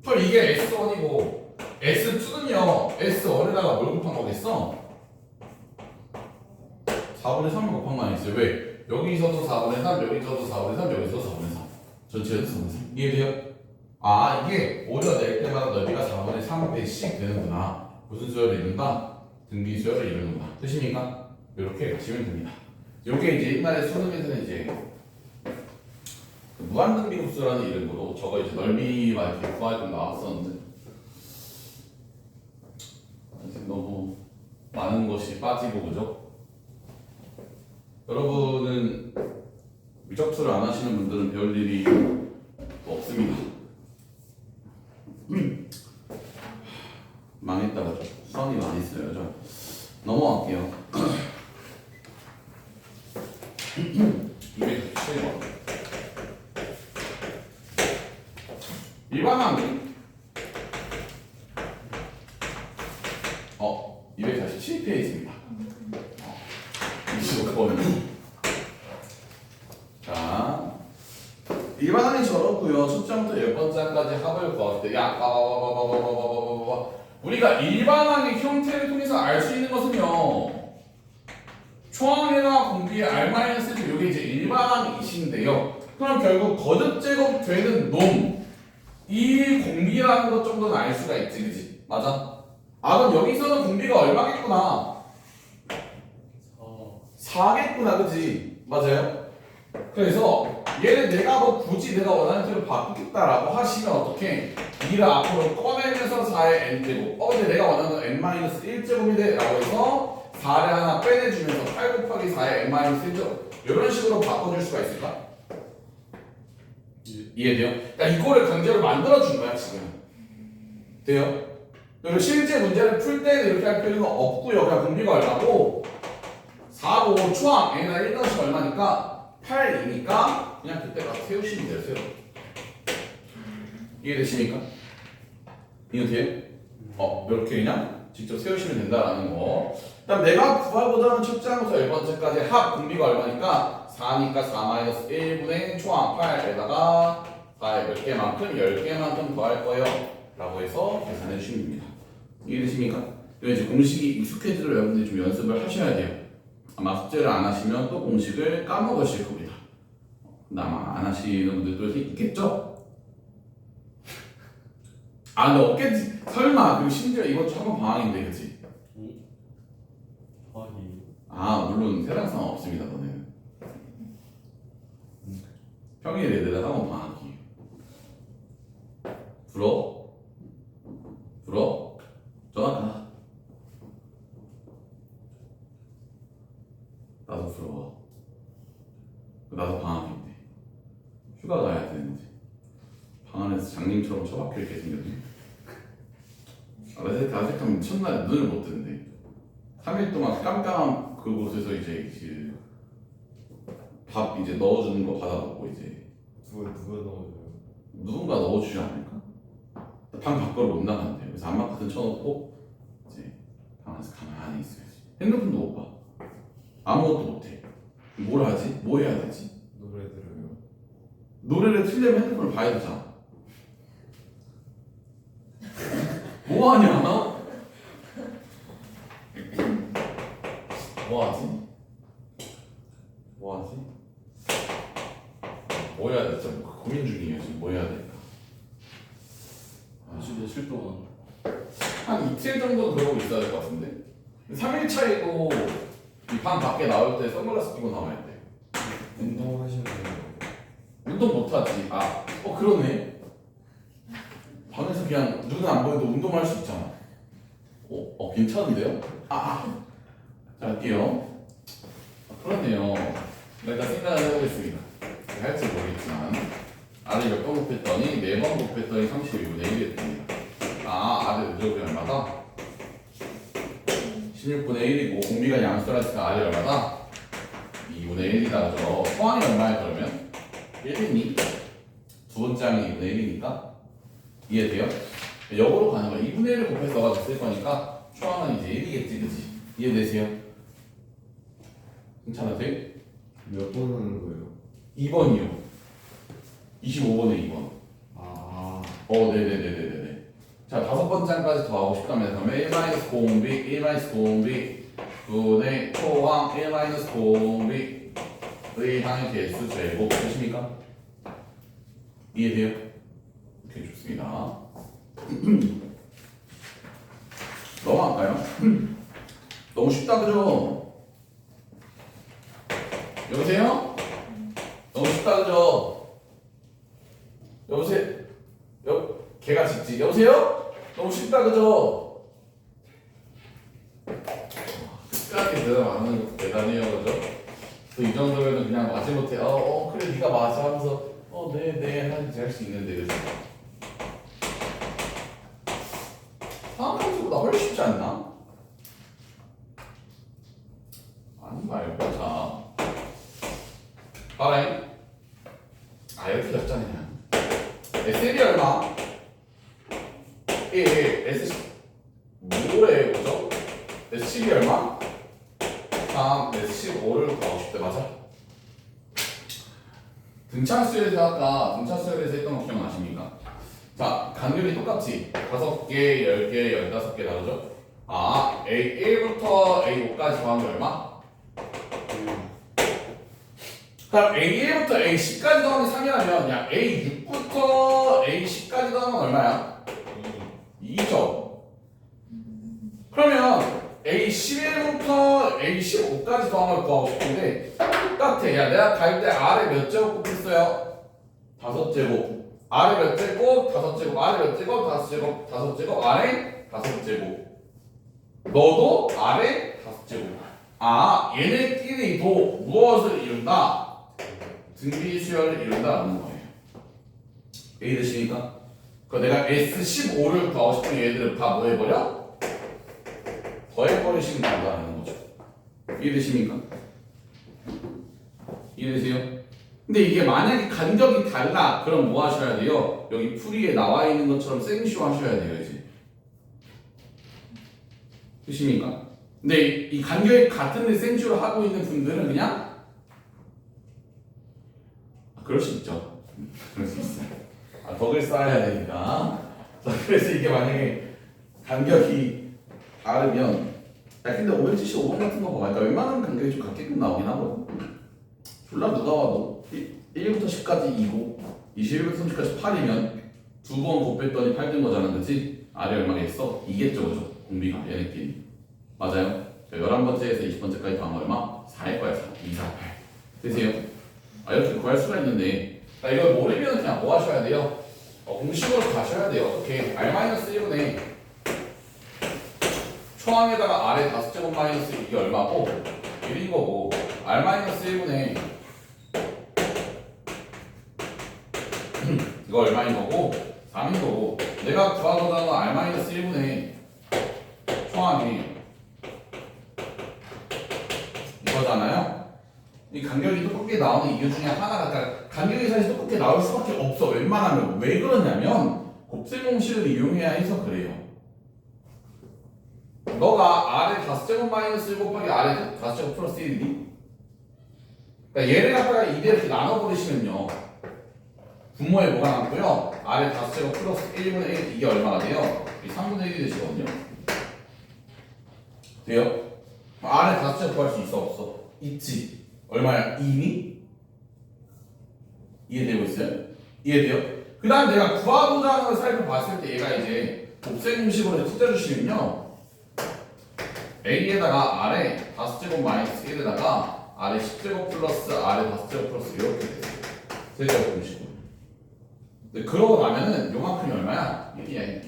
그럼 이게 S1이고 S2는요 S1에다가 뭘 곱한 거겠어? 4분의 3을 곱한 거 아니겠어요? 왜? 여기서도 4분의 3, 여기서도 4분의 3, 여기서도 4분의 3 전체에서 4분의 3 이해돼요? 이게 오려낼 때마다 넓이가 4분의 3배씩 되는구나. 무슨 수열을 이룬다? 등비 수열을 이루는구나. 되십니까? 이렇게 가시면 됩니다. 이게 이제 옛날에 수능에서는 이제 무한등비급수라는 이름으로 저거 이제 넓이만 이렇게 구할 때 나왔었는데 이제 너무 많은 것이 빠지고 그죠? 여러분은 미적수를 안 하시는 분들은 배울 일이 없습니다. 망했다 그죠? 수학이 많이 있어요. 저 넘어갈게요. 247번 일반항이 247페이지입니다. 25번 자 일반항이 저렇고요. 첫째부터 10번째까지 합을 구할 때 우리가 일반항의 형태를 통해서 알 수 있는 것은요 초항이나 공비의 R-1 이게 이제 일반항이신데요. 그럼 결국 거듭 제곱되는 놈 이 공비라는 것 정도는 알 수가 있지, 그지? 맞아? 그럼 여기서는 공비가 얼마겠구나? 4겠구나, 그지? 맞아요? 그래서 얘를 내가 굳이 내가 원하는 대로 바꾸겠다라고 하시면 어떻게? 2를 앞으로 꺼내면서 4의 n제곱 근데 내가 원하는 n-1제곱인데 라고 해서 4를 하나 빼내주면서 8 곱하기 4의 n-1제곱 이런 식으로 바꿔줄 수가 있을까? 이해돼요? 그러니까 이거를 강제로 만들어준 거야 지금. 돼요? 그리고 실제 문제를 풀 때는 이렇게 할 필요는 없고요. 그냥 공비가 얼마고 4고 초항 A나 1-이 얼마니까 8이니까 그냥 그때가 세우시면 돼요. 세우. 이해되십니까? 이거 돼요? 이렇게 그냥 직접 세우시면 된다라는 거. 그다음 내가 구하고자 하는 첫째 항부터 10번째까지 합 공비가 얼마니까 4니까 4-1분의 초항 8에다가 4의 몇 개만큼 10개만큼 더할 거예요 라고 해서 계산해 주시면 됩니다. 이해되십니까? 이거 이제 공식이 익숙해지도록 여러분들이 좀 연습을 하셔야 돼요. 아마 숙제를 안 하시면 또 공식을 까먹으실 겁니다. 근데 아마 안 하시는 분들도 있겠죠? 근데 없겠지. 설마. 그리고 심지어 이번 주 학원 방학인데, 그치? 물론 세상상 없습니다, 너네는. 평일에 내가 학원 방학이에요. 불어? 불어? 전화 가. 나도 부러워. 나도 방학인데 휴가 가야 되는데 방 안에서 장님처럼 처박혀 있게 생겼네. 아직까지 첫날 눈을 못 뜨는데 3일 동안 깜깜한 그곳에서 이제 밥 이제 넣어주는 거 받아먹고 이제 누가 넣어줘요? 누군가 넣어주지 않을까? 방 밖으로 못 나간대요. 그래서 안마 커튼 쳐놓고 이제 방 안에서 가만히 있어야지. 핸드폰도 못 봐. 아무것도 못해. 뭘 하지? 뭐 해야 되지? 노래 들어요. 노래를 틀려면 핸드폰을 봐야 되잖아. 뭐 하냐? 뭐 하지? 뭐 하지? 뭐 해야 될지 고민 중이에요. 지금 뭐 해야 될까? 며칠 동안 한 이틀 정도 그러고 있어야 될 것 같은데 3일 차이고 이 방 밖에 나올 때 선글라스 끼고 나와야 돼. 운동하시면 돼요. 운동 못하지. 그러네. 방에서 그냥 눈은 안 보여도 운동할 수 있잖아. 괜찮은데요? 자, 할게요. 그렇네요. 일단 생각을 해보겠습니다. 할지 모르겠지만 아래 몇 번 곱했더니 4번 곱했더니 32분의 1이 됩니다. 아래 누적이 얼마다? 16분의 1이고 공비가 양수라니까 아래 얼마다? 2분의 1이다 그죠? 초항이 얼마야 그러면? 1이니? 두 번째 항이 2분의 1이니까 이해돼요? 역으로 가는 거야. 2분의 1을 곱해서 너가 쓸 거니까 초항은 이제 1이겠지 그치? 이해되세요? 괜찮으세요? 몇 번 하는 거예요? 2번이요. 25번에 2번. 네네네네네. 자, 5번째까지 더 하고 싶다면 그러면 1-공비, 1-공비 분의 초항 1-공비의 항의 개수 제곱 되십니까? 이해돼요? 오케이, 좋습니다. 넘어갈까요? 너무 쉽다 그죠? 여보세요? 너무 쉽다 그죠? 여보세요? 개가 짖지. 여보세요? 너무 쉽다 그죠? 끝까지 대답 안 하는 것도 대단해요 그죠? 또 이 정도면 그냥 마지못해 그래 네가 맞아 하면서 네네 하는지 할 수 있는데 그죠? 다음 문제보다 훨씬 쉽지 않나? 아니 말고 자 봐라잉. 이렇게 적잖아요. SL이 얼마? S10 뭐래 그죠? S10이 얼마? 3, S15를 구하고 싶대. 맞아? 등차수열에서 아까 등차수열에서 했던 거 기억나십니까? 자, 간격이 똑같지? 5개, 10개, 15개 다르죠? A1부터 A5까지 더한 게 얼마? 그럼 A1부터 A10까지 더하면 3이라면 야 A6부터 A10까지 더하면 얼마야? 2죠. 그러면 A11부터 A15까지 더한 걸 구하고 싶은데 똑같아. 야 내가 갈 때 아래 몇 제곱 곱했어요? 5제곱. 아래 몇 제곱? 5제곱. 아래 몇 제곱? 5제곱. 5제곱. 아래 5제곱. 너도 아래 5제곱. 얘네끼리 도 무엇을 이룬다? 등비수열을 이룬다라는 거예요. 이해되십니까? 내가 S15를 구하고 싶은 얘들을 다 뭐 해버려? 더해버리시면 된다는 거죠. 이해되십니까? 이해되세요? 근데 이게 만약에 간격이 달라 그럼 뭐 하셔야 돼요? 여기 풀이에 나와 있는 것처럼 생쇼 하셔야 돼요 이제. 되십니까? 근데 이 간격이 같은데 생쇼를 하고 있는 분들은 그냥 그럴 수 있죠. 그럴 수 있어요. 덕을 쌓아야 되니까. 자, 그래서 이게 만약에 간격이 다르면 근데 575번 같은 거 보니까 웬만하면 간격이 좀 같게끔 나오긴 하거든. 졸라 누가 와도 1부터 10까지 2고 21부터 30까지 8이면 두 번 곱했더니 8된 거잖아, 그치? 아래 얼마겠어? 이겠죠, 그죠? 공비가 얘네끼리 맞아요? 11번째에서 20번째까지 더하면 얼마? 4일 거야, 4. 2, 4, 8 되세요? 이렇게 구할 수가 있는데 이걸 모르면 그냥 뭐 하셔야 돼요? 공식으로 가셔야 돼요. 어떻게? R-1의 초항에다가 아래 5제곱 마이너스 이게 얼마고 1인 거고 R-1의 이거 얼마인 거고 3인 거고 내가 구하고자 하는 R-1의 초항이 이거잖아요. 이 간격이 똑같게 나오는 이유 중에 하나가 그러니까 간격이 사실 똑같게 나올 수밖에 없어. 웬만하면 왜 그러냐면 곱셈 공식을 이용해야 해서 그래요. 너가 아래 5제곱 마이너스 1 곱하기 아래 5제곱 플러스 1이니? 그러니까 얘를 갖다가 이대로 이렇게 나눠버리시면요 분모에 뭐가 남고요 아래 5제곱 플러스 1분의 1 이게 얼마가 돼요? 이 3분의 1이 되시거든요. 돼요? 아래 5제곱 구할 수 있어 없어? 있지. 얼마야? 2니? 이해되고 있어요? 이해돼요? 그 다음 내가 구하고자 하는 걸 살펴봤을 때 얘가 이제 곱셈 공식으로 찾아주시면요 A에다가 아래 5제곱 마이너스 1에다가 아래 10제곱 플러스 아래 5제곱 플러스 이렇게 돼요. 세제곱 공식으로. 근데 그러고 나면은 요만큼이 얼마야? 1이야.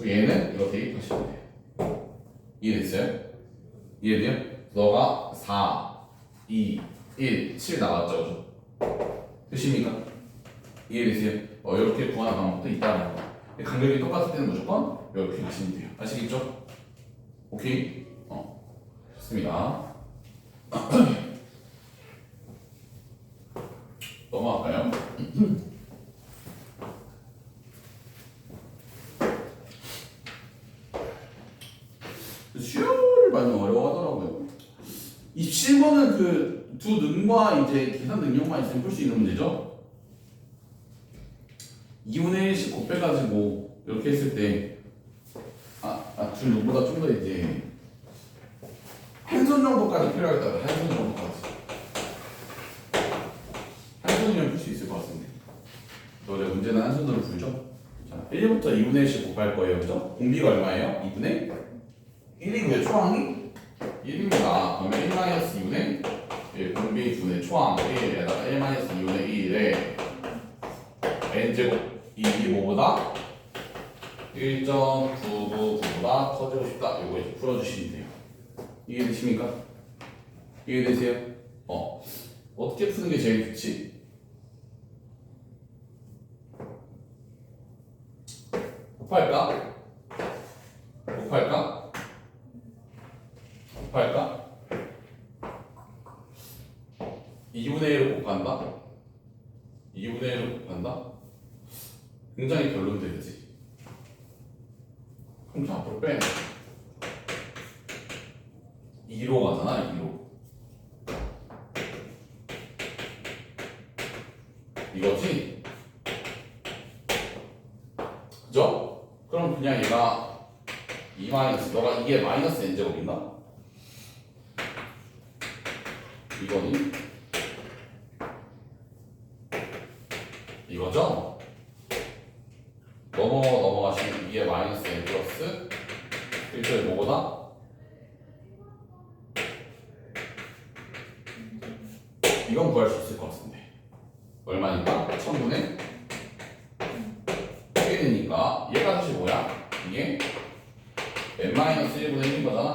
얘는 이거 대입하시면 돼요. 이해됐어요? 이해돼요? 너가 4, 2, 1, 7 나왔죠? 되십니까? 이해되세요? 이렇게 구하는 방법도 있다는 거. 간격이 똑같을 때는 무조건 이렇게 하시면 돼요. 아시겠죠? 오케이? 좋습니다. 넘어갈까요? 수요를 많이 어려워하더라고요. 이 7번은 그 두 능과 이제 계산 능력만 있으면 풀 수 있는 문제죠. 2분의 1씩 곱해가지고 이렇게 했을 때 줄 누구보다 좀 더 이제 한 손 정도까지 필요하겠다. 한 손 정도까지. 한 손이면 풀 수 있을 것 같은데. 너네 문제는 한 손으로 풀죠. 자, 1부터 2분의 1씩 곱할 거예요, 그죠? 공비가 얼마예요? 2분의 1이고요. 초항이 1입니다. 그러면 1-2분의 1 공비 2분의 초항 1에다가 1-2분의 1에 n제곱 2이 뭐보다 1.999보다 커지고 싶다. 이거 이제 풀어주시면 돼요. 이해되십니까? 이해되세요? 어떻게 푸는 게 제일 좋지? 곱할까? 곱할까? 곱할까? 2분의 1을 곱한다? 2분의 1을 곱한다? 굉장히 별론데, 그치? 그럼 좀 앞으로 빼. 2로 가잖아, 2로. 이거지? 그죠? 그럼 그냥 얘가 2 마이너스, 너가 이게 마이너스 n제곱인가? 이거니? 이거죠? 넘어가시면 이게 마이너스 n 플러스 1절이 뭐보다? 이건 구할 수 있을 것 같은데 얼마니까? 1000분의 1이니까 얘가 사실 뭐야? 이게 n-1분의 1인 거잖아?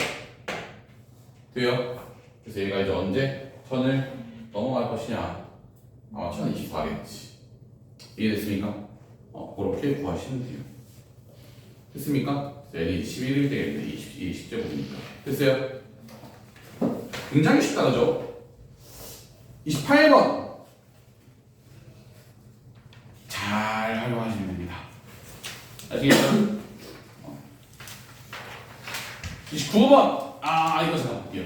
돼요? 그래서 얘가 이제 언제 1000을 넘어갈 것이냐? 아마 1024겠지. 이해됐습니까? 그렇게 구하시면 돼요. 됐습니까? n이 11일 되겠네. 20제곱이니까. 됐어요? 굉장히 쉽다 그죠? 28번 잘 활용하시면 됩니다. 아시겠죠? 29번 이거 제가 볼게요.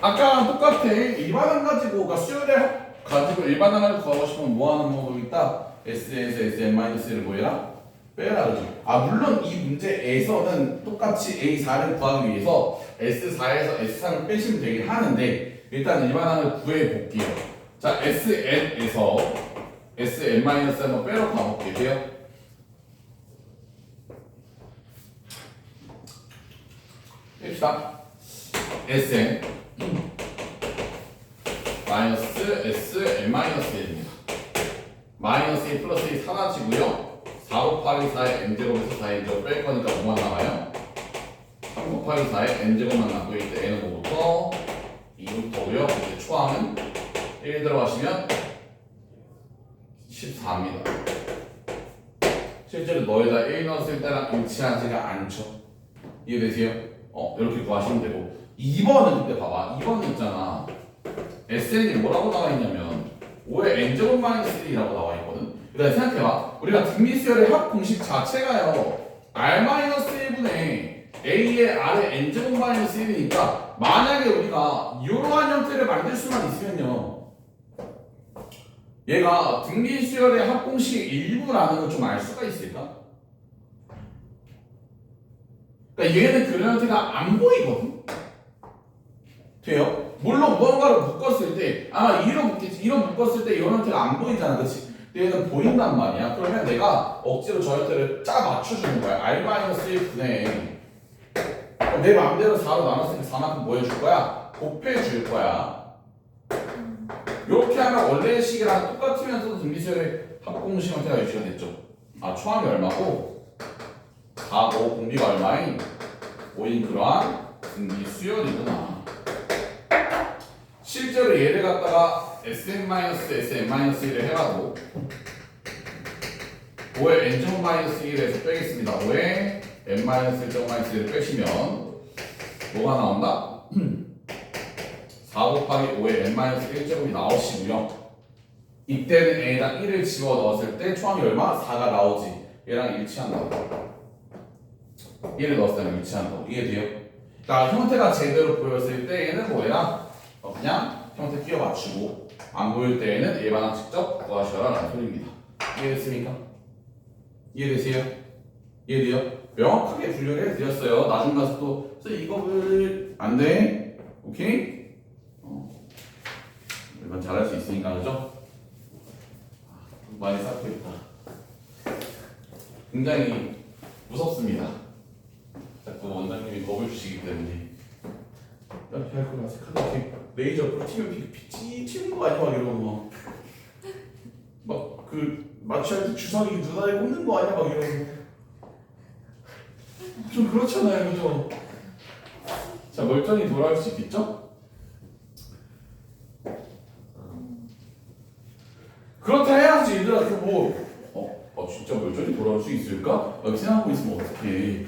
아까랑 똑같아. 일반항 가지고, 그러니까 수열에 가지고 일반항을 구하고 싶으면 뭐 하는 방법이 있다? S에서 Sn-1을 뭐해라? 빼라 그러죠. 물론 이 문제에서는 똑같이 A4를 구하기 위해서 S4에서 S3을 빼시면 되긴 하는데 일단 일반항을 구해 볼게요. 자, Sn에서 Sn-1 한번 빼러 가볼게요. 뺍시다. Sn 마이너스 Sn-1입니다. 마이너스 1 플러스 1 사라지고요. 4 곱하기 4의 n제곱에서 4의 n제곱 뺄 거니까 뭐만 남아요? 3 곱하기 4의 n제곱만 남고 이때 n은 뭐부터? 2부터고요. 이제 초항은 1 들어가시면 14입니다. 실제로 너에다 1 넣었을 때랑 일치하지가 않죠. 이해되세요? 이렇게 구하시면 되고 2번은 그때 봐봐. 2번은 있잖아. SN이 뭐라고 나와 있냐면 5의 n제곱 마이너스 1이라고 나와 있거든. 일단 생각해봐. 우리가 등비수열의 합 공식 자체가요 R-1분의 A의 R의 n제곱 마이너스 1이니까 만약에 우리가 이러한 형태를 만들 수만 있으면요 얘가 등비수열의 합 공식의 일부라는 걸 좀 알 수가 있을까? 그러니까 얘는 그런 형태가 안 보이거든? 돼요? 물론 무언가를 묶었을 때 아마 이로 묶겠지. 이로 묶었을 때 이런 형태가 안 보이잖아, 그렇지? 근데 얘는 보인단 말이야. 그러면 내가 억지로 저 형태를 짜 맞춰주는 거야. R-1분의 내 마음대로 4로 나눴으니까 4만큼 뭐 해줄 거야? 곱해줄 거야. 이렇게 하면 원래의 식이랑 똑같으면서도 등비수열의 합공식 형태가 유지가 됐죠. 초항이 얼마고 4, 5 공비가 얼마인 5인 그러한 등비수열이구나. 실제로 얘를 갖다가 Sn-1을 해봐도 5의 n-1에서 빼겠습니다. 5의 n-1을 빼시면 뭐가 나온다? 4 곱하기 5의 n-1제곱이 나오시고요. 이때는 a랑 1을 집어넣었을 때 초항이 얼마? 4가 나오지. 얘랑 일치한다고. 1을 넣었을 때는 일치한다고. 이해돼요? 그러니까 형태가 제대로 보였을 때 얘는 뭐야? 그냥 형태 끼워 맞추고 안 보일 때에는 일반항 직접 구하셔라 라는 소리입니다. 이해됐습니까? 이해되세요? 이해돼요? 명확하게 분류를 해드렸어요. 나중 가서 또 이거를 안 돼? 오케이? 일반 잘할 수 있으니까 그죠? 많이 쌓고 있다. 굉장히 무섭습니다. 자꾸 원장님이 겁을 주시기 때문에 이렇게 할 거라 생각하는데 레이저 불 튀면 빛이 튀는 거 아니야? 막 이러고 막 그 마취할 때 주사기 눈알에 꽂는 거 아니야? 막 이러고 좀 그렇잖아요, 그죠? 자, 멀쩡히 돌아올 수 있겠죠? 그렇다 해야지 얘들아. 진짜 멀쩡히 돌아올 수 있을까? 이렇게 생각하고 있으면 어떡해.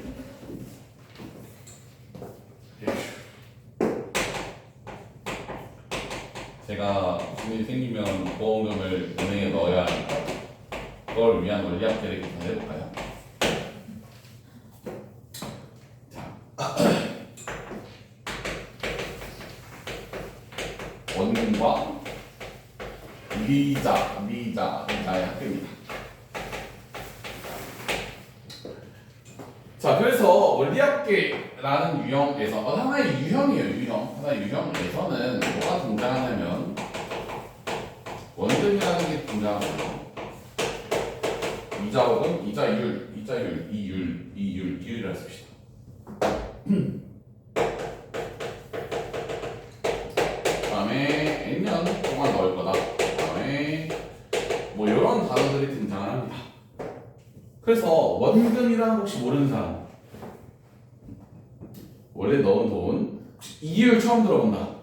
제가 무슨 일이 생기면 보험금을 은행에 넣어야 하니까 그걸 위한 원리학계를 계산해볼까요? 원금과 미자의 합계입니다. 자, 그래서 원리학계라는 유형에서 하나의 유형이에요. 하나의 유형에서는 뭐가 등장하냐면 원금이라는 게 등장하고요. 이자호금, 이자율, 이율이라 씁시다. 그다음에 n년 동안 넣을 거다. 그다음에 뭐 이런 단어들이 등장합니다. 그래서 원금이라는 거 혹시 모르는 사람? 원래 넣은 돈 이율 처음 들어본다.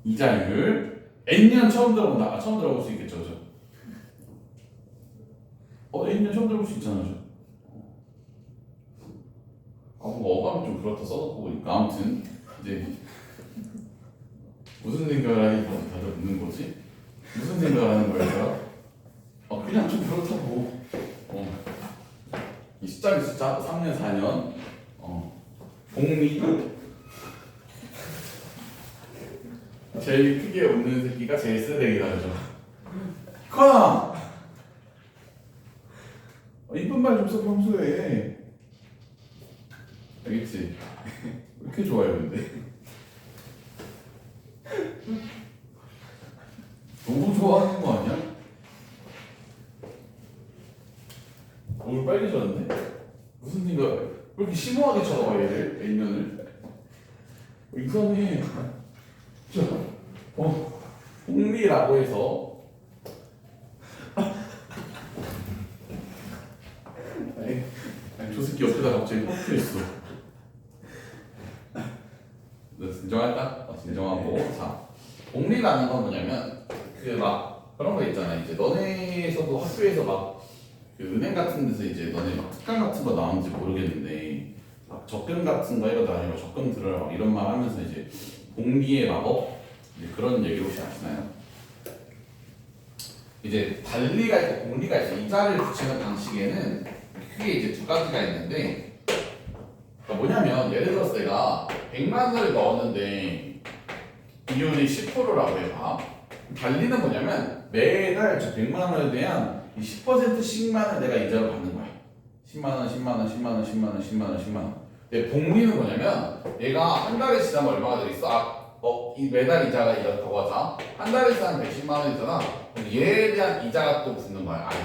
이자율, N년 처음 들어본다. 처음 들어볼 수 있겠죠, 그죠? N년 처음 들어볼 수 있잖아요, 그죠? 뭔가 어감이 좀 그렇다 써놓고 보니까 아무튼 이제 무슨 생각을 하니까 다들 웃는 거지? 무슨 생각을 하는 거야? 그냥 좀 그렇다고. 이 숫자는 숫자 3년 4년 공리 제일 크게 웃는 새끼가 제일 쓰레기다 그죠? 커나 이쁜 말 좀 써 평소에 알겠지? 왜 이렇게 좋아요 근데? 너무 좋아하는 거 아니야? 얼굴 빨개졌는데? 무슨 생각? 왜 이렇게 심오하게 쳐다봐 얘를? N년을? 이상해. 공리라고 해서 아니, 저 새끼 옆에다 갑자기 뻗혀 있어. 진정할까? 진정하고. 자, 공리라는 건 뭐냐면 그런 거 있잖아. 이제 너네에서도 학교에서 그 은행 같은 데서 이제 너네 특강 같은 거 나오는지 모르겠는데 적금 같은 거 이러다 아니면 적금 들어라 이런 말 하면서 이제 공리의 마법 이제 그런 얘기 혹시 아시나요? 이제 달리가 있고 공리가 있어. 이자를 붙이는 방식에는 크게 이제 두 가지가 있는데 뭐냐면 예를 들어서 내가 100만 원을 넣었는데 이율이 10%라고 해봐. 달리는 뭐냐면 매달 저 100만 원에 대한 이 10%씩만을 내가 이자로 받는 거야. 10만 원, 10만 원, 10만 원, 10만 원, 10만 원, 10만 원. 근데 복리는 뭐냐면 얘가 한 달에 지나면 얼마가 들어있어? 이 매달 이자가 이렇다고 하자. 한 달에 지나면 110만 원이잖아. 그럼 얘에 대한 이자가 또 붙는 거야. 아니.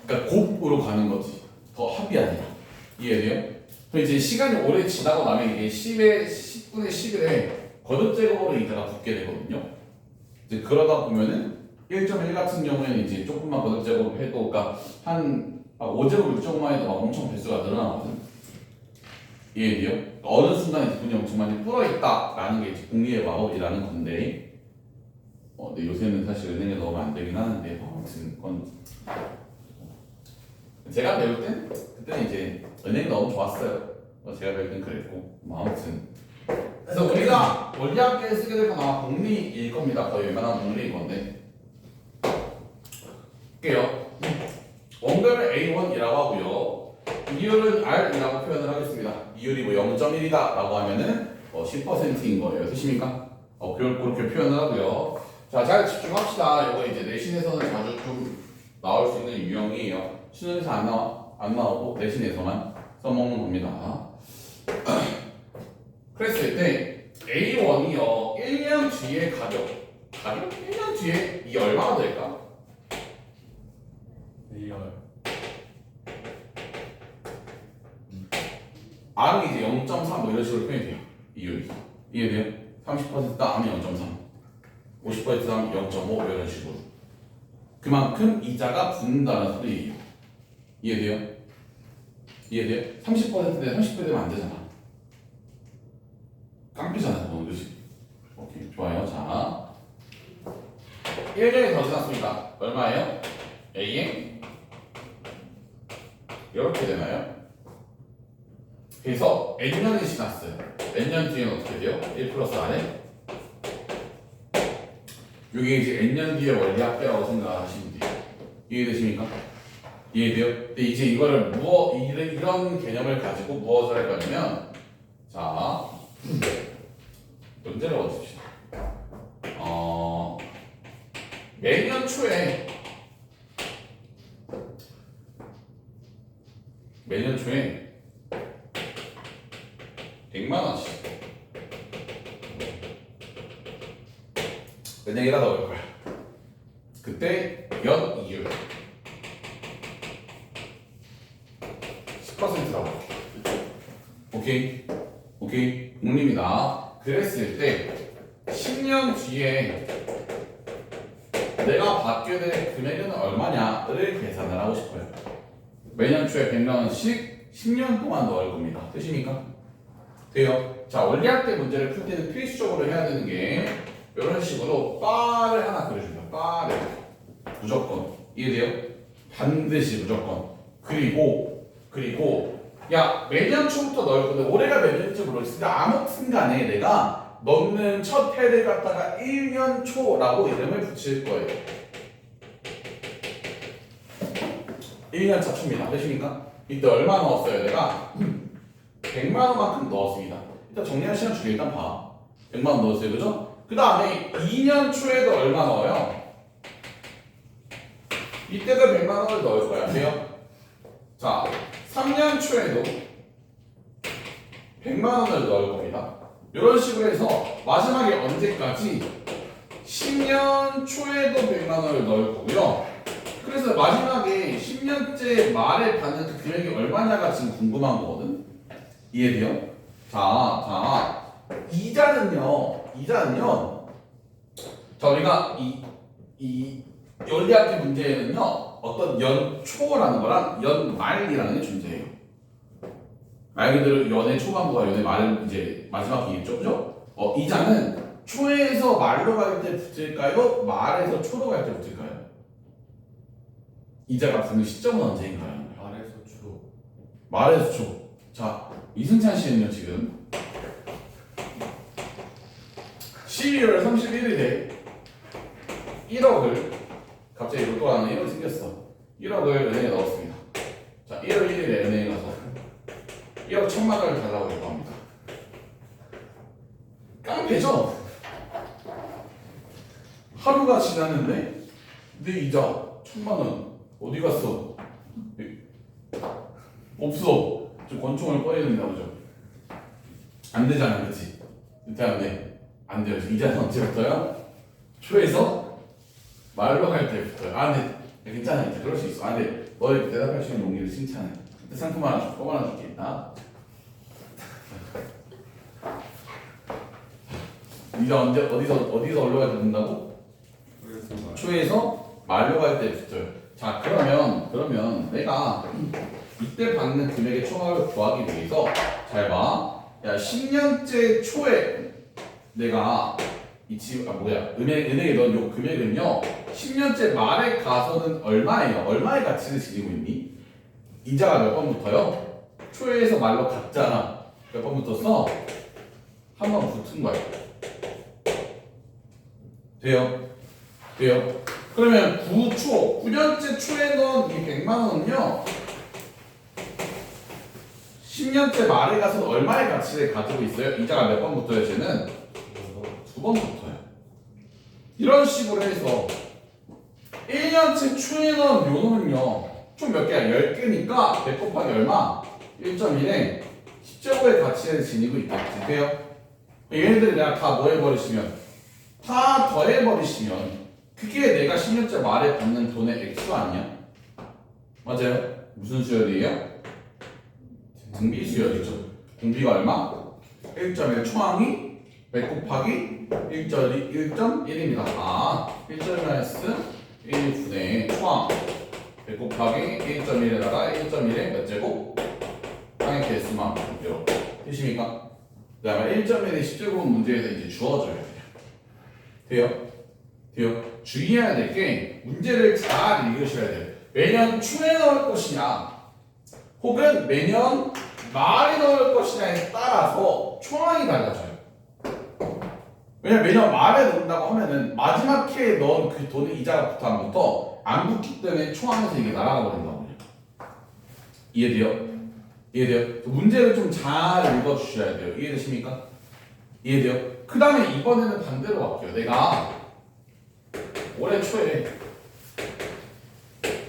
그러니까 곱으로 가는 거지. 더 합이 아니라. 이해돼요? 그럼 이제 시간이 오래 지나고 나면 이게 10분의 11에 거듭제곱으로 이자가 붙게 되거든요. 이제 그러다 보면은 1.1 같은 경우에는 이제 조금만 거듭제곱 해도 그러니까 한 5제곱 6제곱만 해도 막 엄청 배수가 늘어나거든. 이해돼요? 어느 순간 이제 돈이 엄청 많이 불어있다라는 게 이제 공리의 마법이라는 건데 근데 요새는 사실 은행에 넣으면 안 되긴 하는데 아무튼 그건 제가 배울 땐 그때는 이제 은행에 넣으면 좋았어요. 제가 배울 땐 그랬고 아무튼 그래서 우리가 원리학계에 쓰게 될 건 아마 공리일 겁니다. 거의 웬만한 공리일 건데 볼게요. 원금을 A1이라고 하고요. 이율은 R이라고 표현을 하겠습니다. 이율이 뭐 0.1이다 라고 하면은 10%인 거예요. 되십니까? 그렇게 표현을 하고요. 자, 잘 집중합시다. 이거 이제 내신에서는 자주 좀 나올 수 있는 유형이에요. 수능에서 안 나오고 내신에서만 써먹는 겁니다. 그랬을 때 A1이요. 1년 뒤에 가격 1년 뒤에 이게 얼마가 될까? R은 이제 0.3 뭐 이런 식으로 표현이 돼요. 이율이. 이해돼요? 30%다 하면 0.3 50%다 하면 0.5 이런 식으로 그만큼 이자가 붙는다는 소리예요. 이해돼요? 이해돼요? 30%대 30% 되면 안 되잖아. 깡패잖아 그건 그치? 오케이 좋아요. 자 1년이 더 지났습니다. 얼마예요? A에 이렇게 되나요? 그래서 N년이 지났어요. N년 뒤에는 어떻게 돼요? 1 플러스 R에 이게 이제 N년 뒤에 원리학계라고 생각하시면 돼요. 이해되십니까? 이해돼요? 근데 이제 이거를 이런 개념을 가지고 무엇을 할 거냐면 자 문제를 얻읍시다. 매년 초에 100만 원씩 은행에다 넣을 거야. 그때 연 이율 10%라고 할게. 오케이 공립니다. 그랬을 때 10년 뒤에 내가 받게 될 금액은 얼마냐를 계산을 하고 싶어요. 매년 초에 100만 원씩 10년 동안 넣을 겁니다. 되십니까? 돼요? 자, 원리학대 문제를 풀 때는 필수적으로 해야 되는 게 이런 식으로 바를 하나 그려줍니다. 바를 무조건 이해돼요? 반드시 무조건. 그리고 야 매년 초부터 넣을 건데 올해가 몇 년인지 모르겠으니까 아무튼 간에 내가 넣는 첫 해를 갖다가 1년 초라고 이름을 붙일 거예요. 1년 차 초입니다. 되십니까? 이때 얼마 넣었어요? 내가 100만 원만큼 넣었습니다. 일단 정리할 시간 주게 일단 봐. 100만 원 넣었어요. 그죠? 그 다음에 2년 초에도 얼마 넣어요? 이때도 100만 원을 넣을 거야. 돼요? 자, 3년 초에도 100만 원을 넣을 겁니다. 이런 식으로 해서 마지막에 언제까지 10년 초에도 100만 원을 넣을 거고요. 그래서 마지막에 10년째 말에 받는 그 금액이 얼마냐가 지금 궁금한 거거든. 이해돼요? 자, 이자는요. 자, 우리가 이 연리학기 문제에는요. 어떤 연초라는 거랑 연말이라는 게 존재해요. 말 그대로 연의 초반부가 연의 말은 이제 마지막 기겠죠, 그죠? 이자는 초에서 말로 갈 때 붙을까요? 말에서 초로 갈 때 붙을까요? 이자가 붙는 시점은 언제인가요? 말에서 초. 자, 이승찬 씨는요 지금 12월 31일에 1억을 갑자기 로또 하나 1억 생겼어. 1억을 은행에 넣었습니다. 자, 1월 1일에 은행에 가서 1억 1,000만 원을 달라고 요구합니다. 깡패죠? 하루가 지났는데 내 이자 1,000만 원 어디 갔어? 없어. 좀 권총을 꺼야 된다 그죠? 안 되잖아, 그렇지? 일단 안 돼요. 이자는 언제부터요? 초에서 말로 할 때부터요. 네, 괜찮아. 이제 그럴 수 있어. 네, 너의 대답할 수 있는 용기를 칭찬해. 상품 하나 줘. 껌 하나 줄게. 이자 어디서 올라가야 된다고? 초에서 말로 할 때부터요. 자, 그러면 내가 이때 받는 금액의 총합을 구하기 위해서 잘 봐. 야, 10년째 초에 내가 은행에 넣은 요 금액은요 10년째 말에 가서는 얼마예요? 얼마의 가치를 지니고 있니? 이자가 몇 번부터요? 초에서 말로 갔잖아. 몇 번부터 써? 한 번 붙은 거예요. 돼요? 그러면 9년째 초에 넣은 이 100만 원은요 10년째 말에 가서 얼마의 가치를 가지고 있어요? 이자가 몇 번부터요? 쟤는 2번부터요. 이런 식으로 해서 1년째 초에 넣은 요 놈은요 총 몇 개야? 10개니까 100 곱하기 얼마? 1.1에 10제곱의 가치를 지니고 있다. 돼요? 얘네들이 내가 다 뭐 해버리시면 다 더해버리시면 그게 내가 10년째 말에 받는 돈의 액수 아니야? 맞아요? 무슨 수열이에요? 등비 수열이죠. 등비가 얼마? 1.1 초항이 100 곱하기 1.1입니다. 1.1-1분의 초항 100 곱하기 1.1에다가 1.1에 몇 제곱? 항의 개수만 이렇게 되십니까? 그 다음에 1.1의 10제곱 문제에서 이제 주어져야 돼요. 주의해야 될 게 문제를 잘 읽으셔야 돼요. 매년 초에 넣을 것이냐 혹은 매년 말에 넣을 것이냐에 따라서 총항이 달라져요. 왜냐면 매년 말에 넣는다고 하면은 마지막 해에 넣은 그 돈의 이자가 부터 안 붙기 때문에 총항에서 이게 날아가 버린다고요. 이해돼요? 문제를 좀 잘 읽어주셔야 돼요. 이해되십니까? 그 다음에 이번에는 반대로 할게요. 내가 올해 초에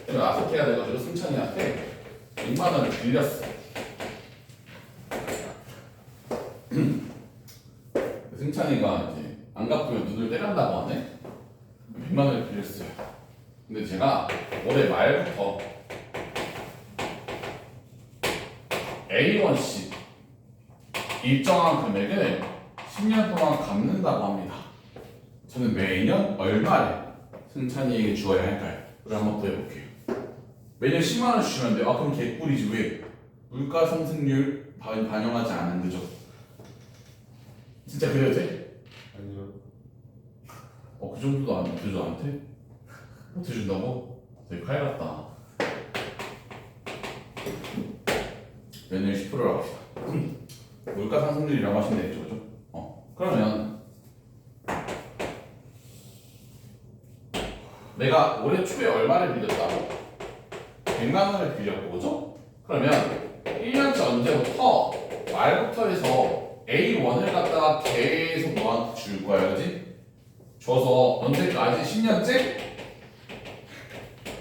아석해야 돼가지고 승찬이한테 100만 원을 빌렸어. 승찬이가 이제 안 갚으면 눈을 때린다고 하네. 100만 원을 빌렸어요. 근데 제가 올해 말부터 A1씩 일정한 금액을 10년 동안 갚는다고 합니다. 저는 매년 얼마를 승찬이에게 주어야 할까요? 우리 한번 더 해볼게요. 매년 10만 원 주시면 돼요. 그럼 개꿀이지. 왜? 물가 상승률 반영하지 않은 거죠. 진짜 그려도 돼? 아니요. 그 정도도 안 돼줘 나한테? 못 해준다고? 되게 칼 같다. 연일 10%라고 합시다. 물가 상승률이라고 하시면 되겠죠, 그죠? 그러면 내가 올해 초에 얼마를 빌렸다고? 100만 원을 빌렸고, 그죠? 그러면 1년째 언제부터 말부터 해서 A1을 갖다가 계속 너한테 줄 거야, 그지? 줘서 언제까지? 10년째?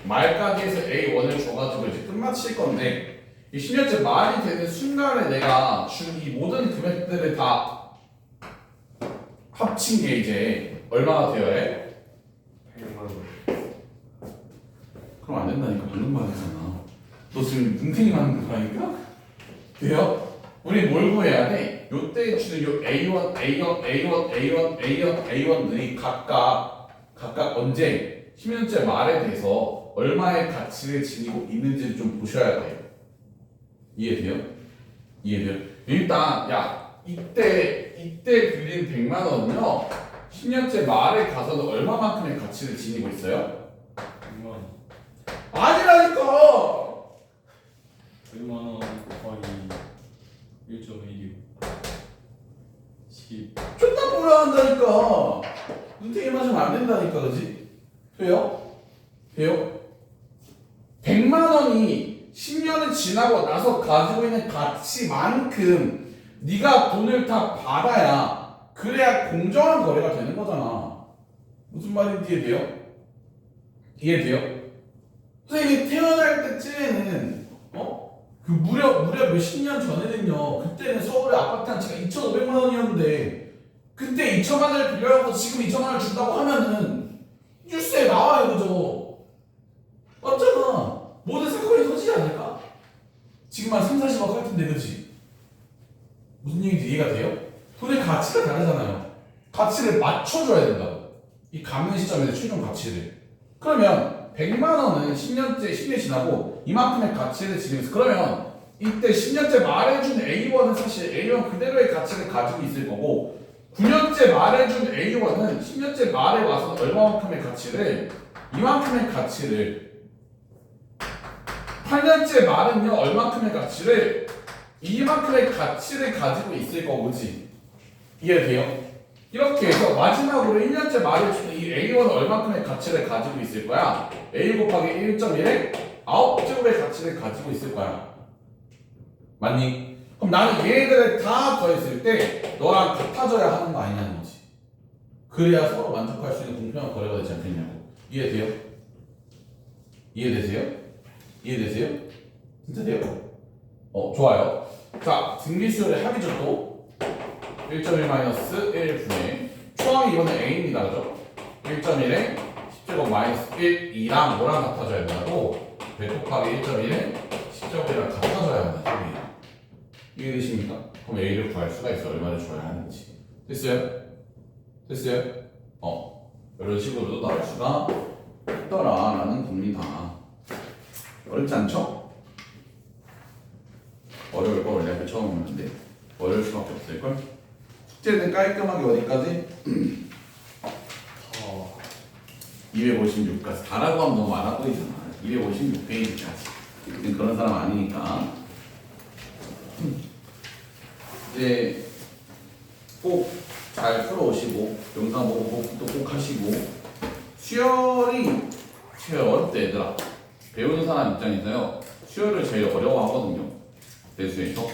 말까지 해서 A1을 줘가지고 이제 끝마칠 건데 이 10년째 말이 되는 순간에 내가 준 이 모든 금액들을 다 합친 게 이제 얼마가 되어야 해? 100만 원. 그럼 안 된다니까. 방금 말했잖아. 너 지금 눈탱이만 하는 거라니까? 돼요? 우리 뭘 구해야 돼? 요때 주는 요 A1, A1, A1, A1, A1, A1들이 각각 언제 10년째 말에 대해서 얼마의 가치를 지니고 있는지를 좀 보셔야 돼요. 이해돼요? 이해돼요? 일단 이때 빌린 100만 원은요 10년째 말에 가서는 얼마만큼의 가치를 지니고 있어요? 100만 원. 아니라니까! 100만 원 곱하기 1.16 10. 존나 뭐라 한다니까! 눈탱이 맞으면 안 된다니까, 그지? 돼요? 돼요? 100만 원이 10년을 지나고 나서 가지고 있는 가치만큼 네가 돈을 다 받아야 그래야 공정한 거래가 되는 거잖아. 무슨 말인지 이해돼요? 이해돼요? 선생님이 태어날 때쯤에는 그 무려 몇십 년 전에는요 그때는 서울의 아파트 한 채가 2,500만 원이었는데 그때 2천만 원을 빌려갖고 지금 2천만 원을 준다고 하면은 뉴스에 나와요, 그죠? 맞잖아. 모든 사건이 터지지 않을까? 지금 한 3, 40억 할 텐데, 그치? 무슨 얘기인지 이해가 돼요? 돈의 가치가 다르잖아요. 가치를 맞춰줘야 된다고. 이 갚는 시점에서 최종 가치를. 그러면 100만 원은 10년째 지나고 이만큼의 가치를 지니면서 그러면 이때 10년째 말해준 A1은 사실 A1 그대로의 가치를 가지고 있을 거고 9년째 말해준 A1은 10년째 말에 와서 얼마만큼의 가치를 이만큼의 가치를 8년째 말은요 얼마큼의 가치를 이만큼의 가치를 가지고 있을 거고 그치? 이해돼요? 이렇게 해서 마지막으로 1년째 말해주는 이 A1은 얼마큼의 가치를 가지고 있을 거야? A 곱하기 1.1에 9제곱의 가치를 가지고 있을 거야. 맞니? 그럼 나는 얘네들을 다 더했을 때 너랑 같아져야 하는 거 아니냐는 거지. 그래야 서로 만족할 수 있는 공평한 거래가 되지 않겠냐고. 이해돼요? 이해되세요? 이해되세요? 진짜 돼요? 좋아요. 자, 등비수열의 합이죠 또. 1.1-1 분의 초항이 이번에 a입니다, 그죠? 1.1에 10제곱 마이너스 1, 2랑 뭐랑 같아져야 된다고? 100 곱하기 1.1에 10제곱이랑 같아져야 된다. 이해되십니까? 그럼 a를 구할 수가 있어. 얼마를 줘야 하는지. 됐어요? 됐어요? 이런 식으로도 나올 수가 있더라라는 겁니다. 어렵지 않죠? 어려울 거 원래 앞에 처음 오는데 어려울 수밖에 없을걸? 숙제는 깔끔하게 어디까지? 256까지. 다라고 하면 너무 많아 보이잖아. 256페이지까지. 그런 사람 아니니까. 이제 꼭 잘 풀어오시고 영상 보고 복습도 꼭 하시고 수열이 제일 어렵대 얘들아. 배우는 사람 입장에서요 수열을 제일 어려워하거든요. 대수에서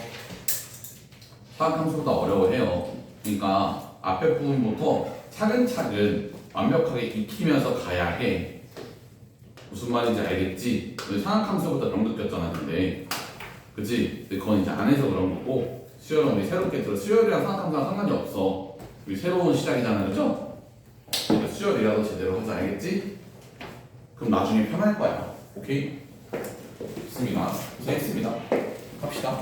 사각함수보다 어려워해요. 그러니까 앞에 부분부터 차근차근 완벽하게 익히면서 가야 해. 무슨 말인지 알겠지? 사각함수보다 병 느꼈잖아 근데 그치? 근데 그건 이제 안 해서 그런 거고 수열은 우리 새롭게 들어. 수열이랑 사각함수랑 상관이 없어. 우리 새로운 시작이잖아, 그죠? 그러니까 수열이라도 제대로 하자, 알겠지? 그럼 나중에 편할 거야. 오케이? 좋습니다. 고생했습니다. 갑시다.